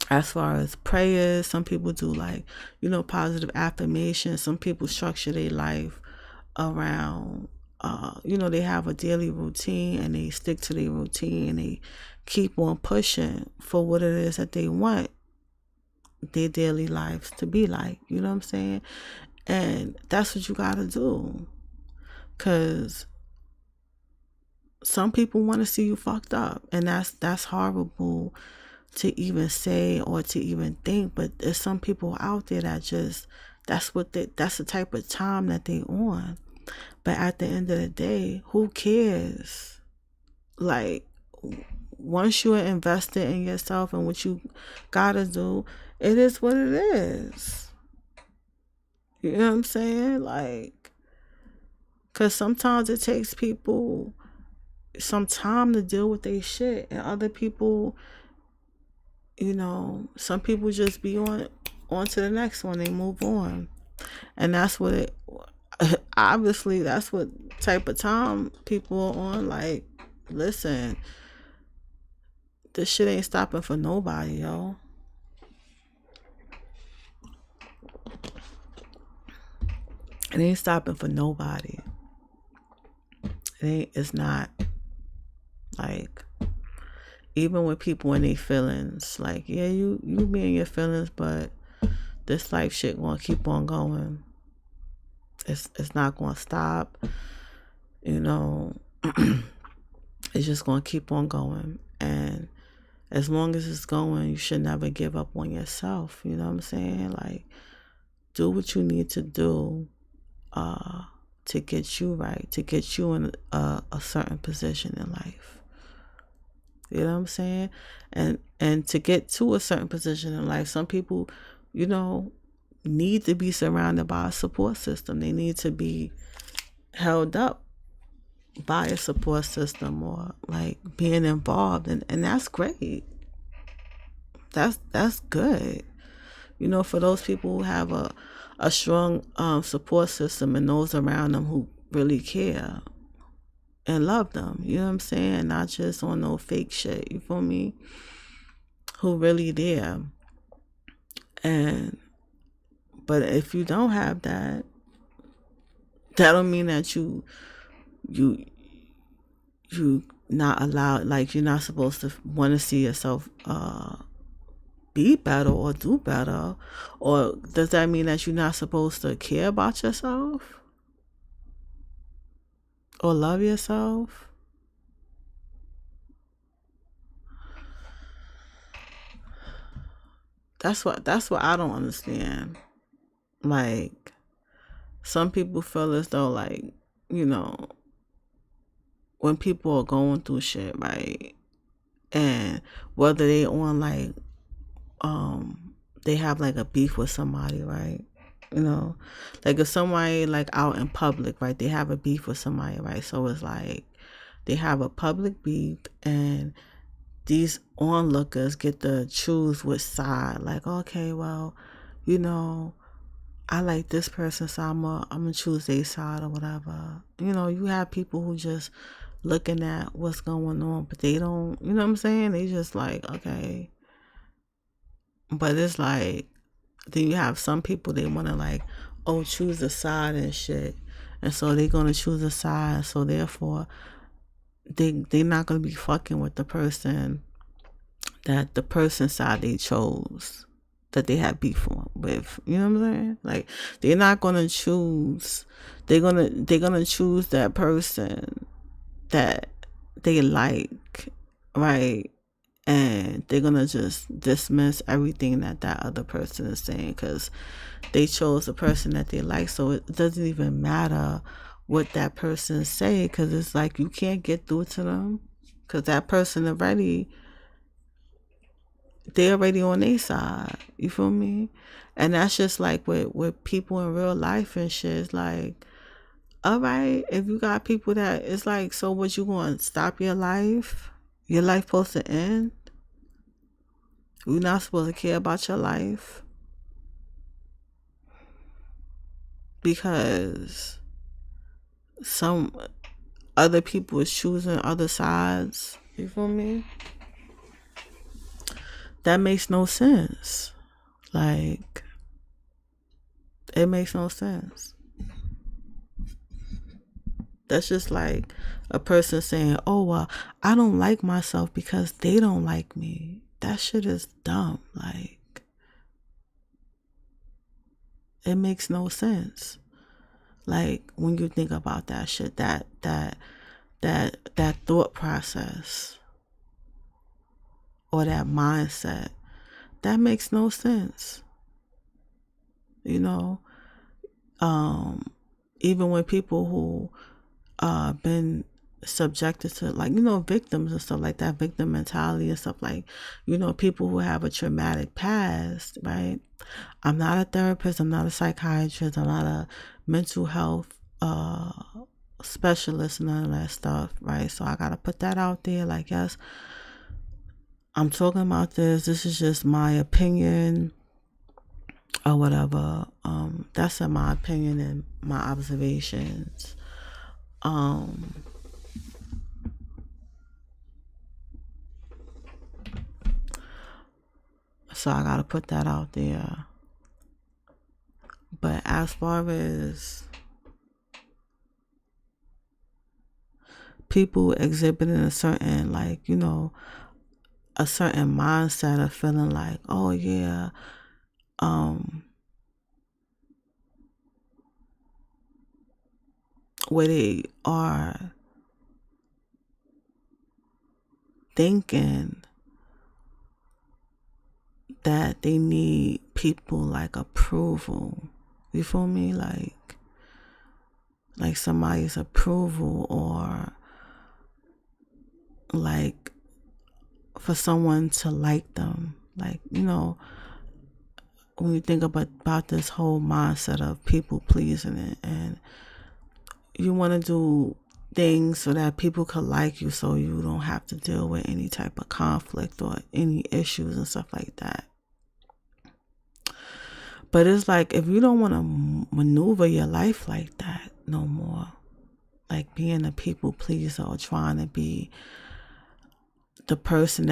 as far as prayers. Some people do like, positive affirmations. Some people structure their life around, they have a daily routine and they stick to their routine and they keep on pushing for what it is that they want their daily lives to be like. You know what I'm saying? And that's what you gotta do. Cause some people want to see you fucked up, and that's horrible to even say or to even think. But there's some people out there that just that's the type of time that they on. But at the end of the day, who cares? Like, once you are invested in yourself and what you gotta do, it is what it is. You know what I'm saying? Like, because sometimes it takes people some time to deal with their shit, and other people, some people just be on to the next one. They move on, and that's what it. Obviously, that's what type of time people are on. Like, listen, this shit ain't stopping for nobody, yo. It ain't stopping for nobody. It's not. Like, even with people in their feelings, like, yeah, you be in your feelings, but this life shit gonna keep on going. It's not gonna stop. It's just gonna keep on going. And as long as it's going, you should never give up on yourself. You know what I'm saying? Like, do what you need to do to get you right, to get you in a certain position in life. You know what I'm saying? And to get to a certain position in life, some people, need to be surrounded by a support system. They need to be held up by a support system, or like being involved, and that's great. That's good. For those people who have a strong support system and those around them who really care and love them. You know what I'm saying? Not just on no fake shit. You feel me? Who really there. But if you don't have that, that don't mean that you not allowed, like, you're not supposed to want to see yourself be better or do better. Or does that mean that you're not supposed to care about yourself or love yourself? That's what I don't understand. Like, some people feel as though, like, when people are going through shit, right, and whether they on like they have like a beef with somebody, right, like if somebody like out in public, right, they have a beef with somebody, right, so it's like they have a public beef, and these onlookers get to choose which side. Like, okay, well, I like this person, so I'm gonna choose their side or whatever. You have people who just looking at what's going on, but they don't, you know what I'm saying? They just like, okay. But it's like, then you have some people, they want to like, oh, choose a side and shit. And so they're going to choose a side. So therefore, they're not going to be fucking with the person that the person side they chose, that they have beef with. You know what I'm saying? Like, they're not going to choose, they're gonna choose that person that they like, right? And they're gonna just dismiss everything that other person is saying because they chose the person that they like. So it doesn't even matter what that person say, because it's like you can't get through to them because that person already, they already on their side. You feel me? And that's just like with people in real life and shit. It's like, all right, if you got people that, it's like, so what, you going to stop your life? Your life supposed to end? You're not supposed to care about your life? Because some other people is choosing other sides. You feel me? That makes no sense. Like, it makes no sense. That's just like a person saying, oh, well, I don't like myself because they don't like me. That shit is dumb. Like, it makes no sense. Like, when you think about that shit, that thought process or that mindset, that makes no sense. You know, even when people who been subjected to, like, you know, victims and stuff like that, victim mentality and stuff, like, you know, people who have a traumatic past, right? I'm not a therapist, I'm not a psychiatrist, I'm not a mental health specialist, none of that stuff, right? So I gotta put that out there, like, yes, I'm talking about this is just my opinion or whatever. That's in my opinion and my observations. So I gotta put that out there. But as far as people exhibiting a certain, like, you know, a certain mindset of feeling like, oh yeah, where they are thinking that they need people like approval. You feel me? Like somebody's approval, or like for someone to like them. Like, you know, when you think about this whole mindset of people pleasing, and you want to do things so that people could like you, so you don't have to deal with any type of conflict or any issues and stuff like that. But it's like, if you don't want to maneuver your life like that no more, like being a people pleaser or trying to be the person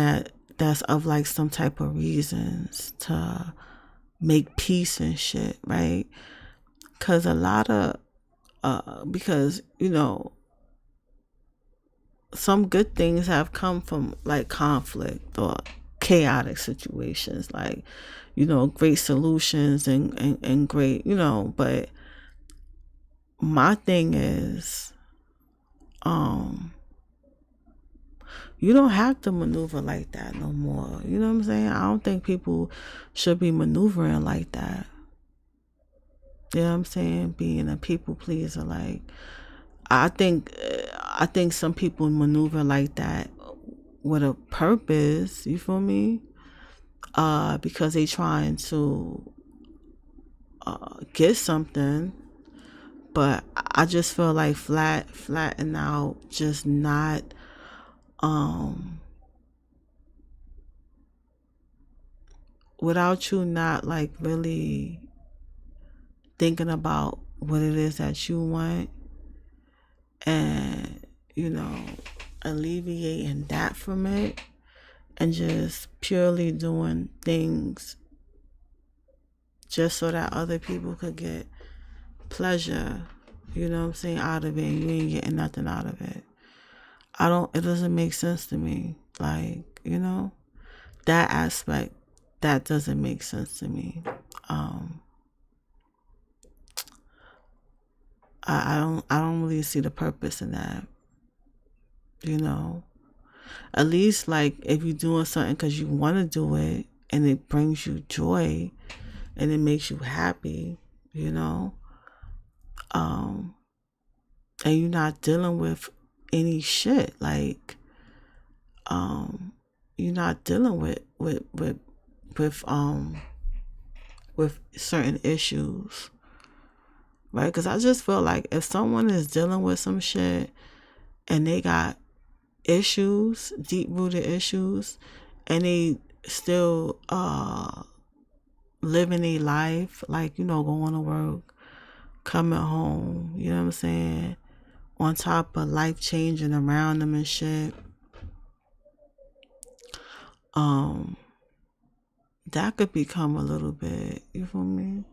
that's of like some type of reasons to make peace and shit, right? Because a lot of because, you know, some good things have come from like conflict or chaotic situations, like, you know, great solutions and great, you know. But my thing is, you don't have to maneuver like that no more. You know what I'm saying? I don't think people should be maneuvering like that. You know what I'm saying? Being a people pleaser. Like, I think some people maneuver like that with a purpose. You feel me? Because they trying to get something. But I just feel like flatten out, just not without you not like really thinking about what it is that you want, and you know, alleviating that from it and just purely doing things just so that other people could get pleasure, you know what I'm saying, out of it, and you ain't getting nothing out of it. It doesn't make sense to me. Like, that aspect, that doesn't make sense to me. I don't really see the purpose in that, you know. At least, like, if you're doing something because you want to do it and it brings you joy and it makes you happy, you know, and you're not dealing with any shit, like, you're not dealing with certain issues, right? Because I just feel like if someone is dealing with some shit and they got issues, deep rooted issues, and they still living a life, like, going to work, coming home, you know what I'm saying, on top of life changing around them and shit, that could become a little bit, you feel me?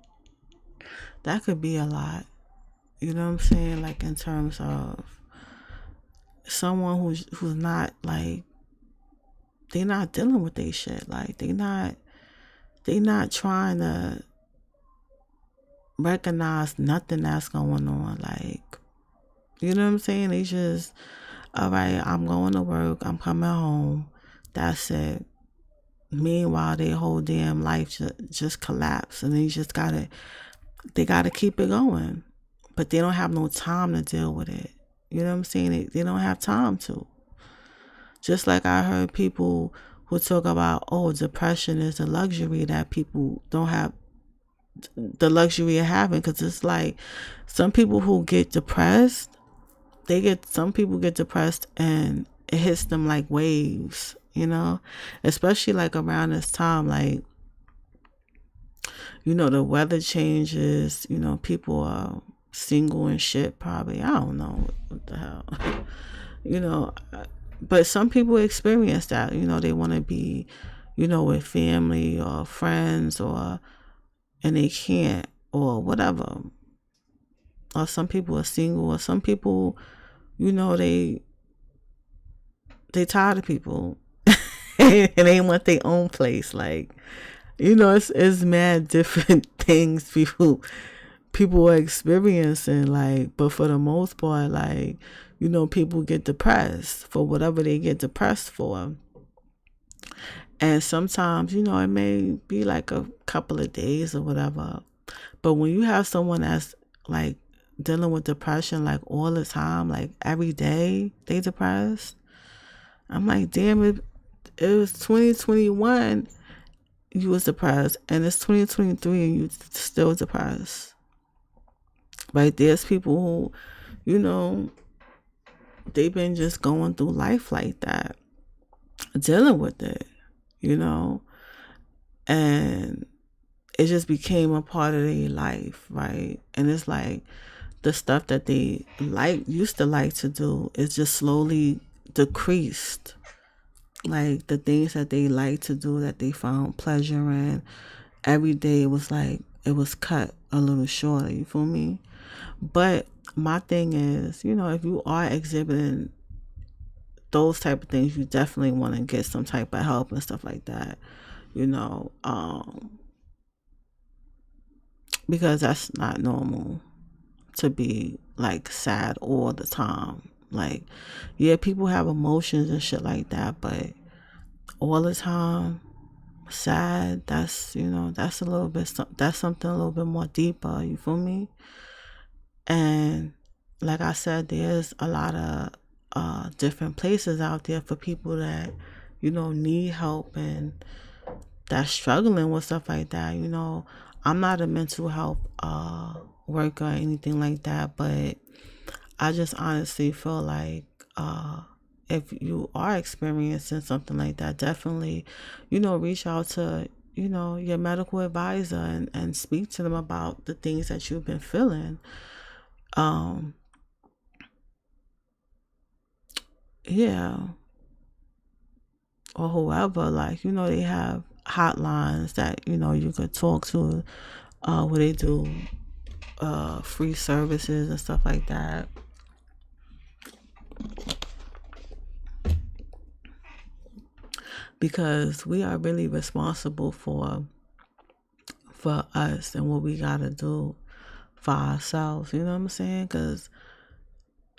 That could be a lot, you know what I'm saying? Like, in terms of someone who's not, like, they not dealing with their shit. Like, they not trying to recognize nothing that's going on. Like, you know what I'm saying? They just, all right, I'm going to work, I'm coming home, that's it. Meanwhile, their whole damn life just collapsed, and they gotta keep it going. But they don't have no time to deal with it. You know what I'm saying? They don't have time to. Just like I heard people who talk about, oh, depression is a luxury that people don't have the luxury of having, because it's like some people who get depressed, some people get depressed and it hits them like waves, especially like around this time, like, the weather changes, people are single and shit, probably. I don't know what the hell. But some people experience that, they want to be, with family or friends, and they can't, or whatever. Or some people are single, or some people, they tired of people and they want their own place. Like, it's mad different things people are experiencing, like, but for the most part, like, people get depressed for whatever they get depressed for. And sometimes, it may be like a couple of days or whatever. But when you have someone that's like dealing with depression like all the time, like every day they depressed, I'm like, damn, it was 2021, you was depressed, and it's 2023 and you still depressed. Right? There's people who, they've been just going through life like that, dealing with it, and it just became a part of their life, right? And it's like the stuff that they used to like to do is just slowly decreased. Like the things that they like to do, that they found pleasure in, every day was like it was cut a little shorter, you feel me? But my thing is, if you are exhibiting those type of things, you definitely want to get some type of help and stuff like that, because that's not normal to be like sad all the time. Like, yeah, people have emotions and shit like that, but all the time sad, that's that's a little bit, that's something a little bit more deeper, you feel me? And like I said, there's a lot of different places out there for people that need help and that's struggling with stuff like that. I'm not a mental health worker or anything like that, but I just honestly feel like if you are experiencing something like that, definitely, reach out to, your medical advisor and speak to them about the things that you've been feeling. yeah, or whoever, like, they have hotlines that, you could talk to, where they do free services and stuff like that. Because we are really responsible for us and what we gotta do for ourselves. You know what I'm saying? Because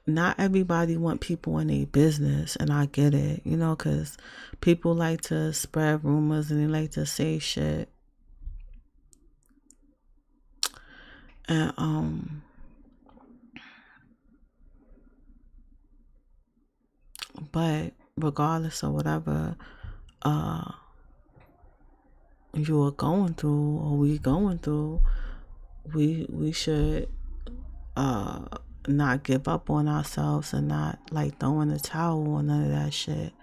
not everybody want people in their business, and I get it. Because people like to spread rumors and they like to say shit. And but regardless of whatever you are going through or we going through, we should not give up on ourselves and not like throwing the towel or none of that shit,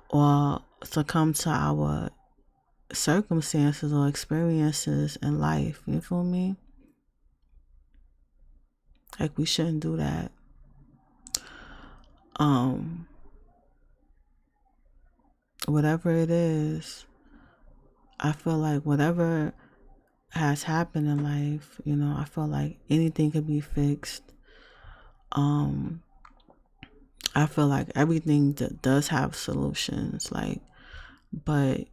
or succumb to our circumstances or experiences in life. You feel me? Like, we shouldn't do that. Whatever it is, I feel like whatever has happened in life, I feel like anything could be fixed. I feel like everything does have solutions, like, but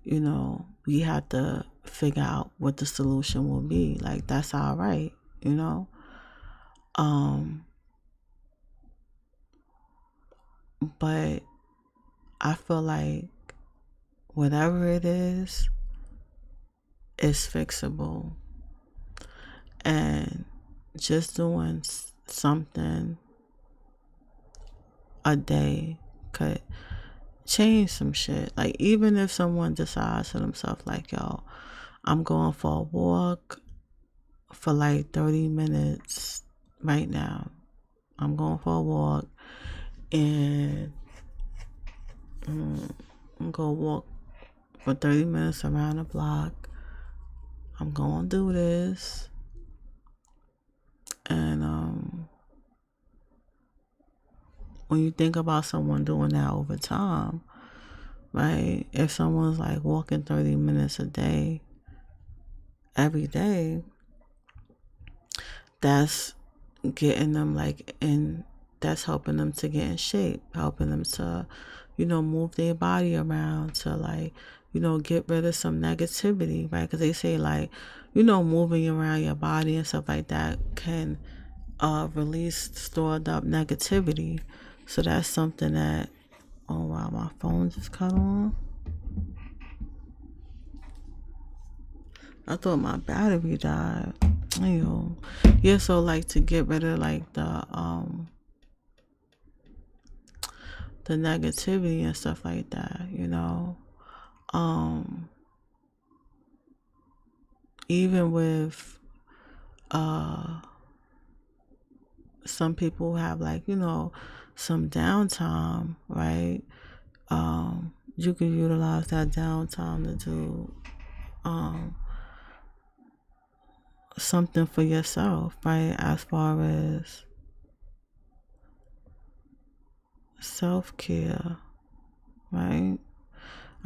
we have to figure out what the solution will be. Like, that's all right. But I feel like whatever it is fixable, and just doing something a day could change some shit. Like, even if someone decides to themselves, like, yo, I'm going for a walk for like 30 minutes right now. I'm going for a walk, and I'm going to walk for 30 minutes around the block. I'm going to do this. And when you think about someone doing that over time, right? If someone's like walking 30 minutes a day, every day, that's getting them that's helping them to get in shape, helping them to, move their body around, to like, get rid of some negativity, right? Because they say like, moving around your body and stuff like that can release stored up negativity. So that's something that, oh wow, my phone just cut on. I thought my battery died. Ew. Yeah, so like to get rid of like the negativity and stuff like that, even with some people have like, some downtime, right? You can utilize that downtime to do something for yourself, right? As far as self-care, right?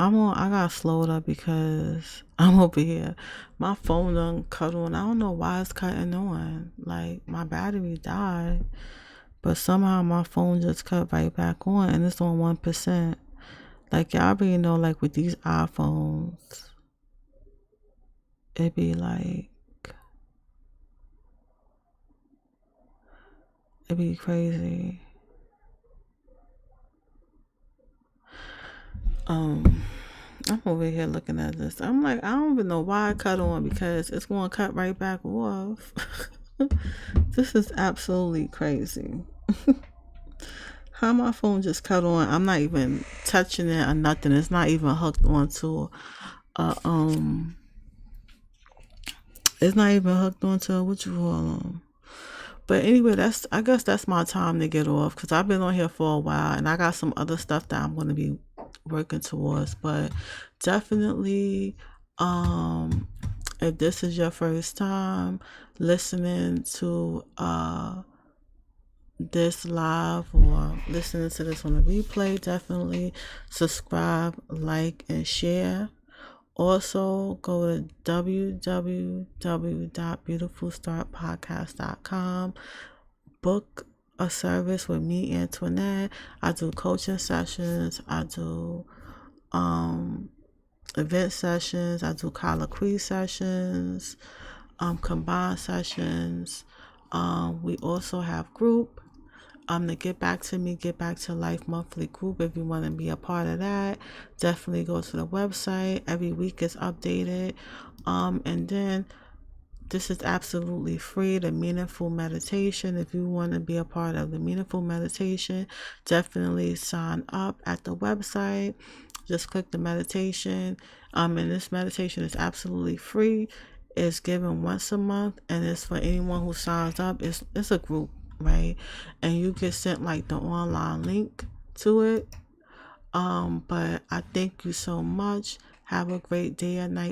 I got slowed up because I'm over here. My phone done cut on. I don't know why it's cutting on. Like, my battery died, but somehow my phone just cut right back on, and it's on 1%. Like, y'all already know, like, with these iPhones, it be like, it'd be crazy. I'm over here looking at this. I'm like, I don't even know why I cut on, because it's going to cut right back off. This is absolutely crazy. How my phone just cut on? I'm not even touching it or nothing. It's not even hooked onto it's not even hooked onto what you call them. But anyway, I guess that's my time to get off, because I've been on here for a while and I got some other stuff that I'm going to be working towards. But definitely, if this is your first time listening to this live or listening to this on a replay, definitely subscribe, like, and share. Also, go to www.beautifulstartpodcast.com. Book a service with me, Antoinette. I do coaching sessions. I do event sessions. I do colloquy sessions, combined sessions. We also have group. The Get Back to Me, Get Back to Life monthly group. If you want to be a part of that, definitely go to the website. Every week is updated. And then this is absolutely free, the Meaningful Meditation. If you want to be a part of the Meaningful Meditation, definitely sign up at the website. Just click the meditation. And this meditation is absolutely free. It's given once a month, and it's for anyone who signs up. It's a group, right? And you get sent like the online link to it. But I thank you so much. Have a great day or night.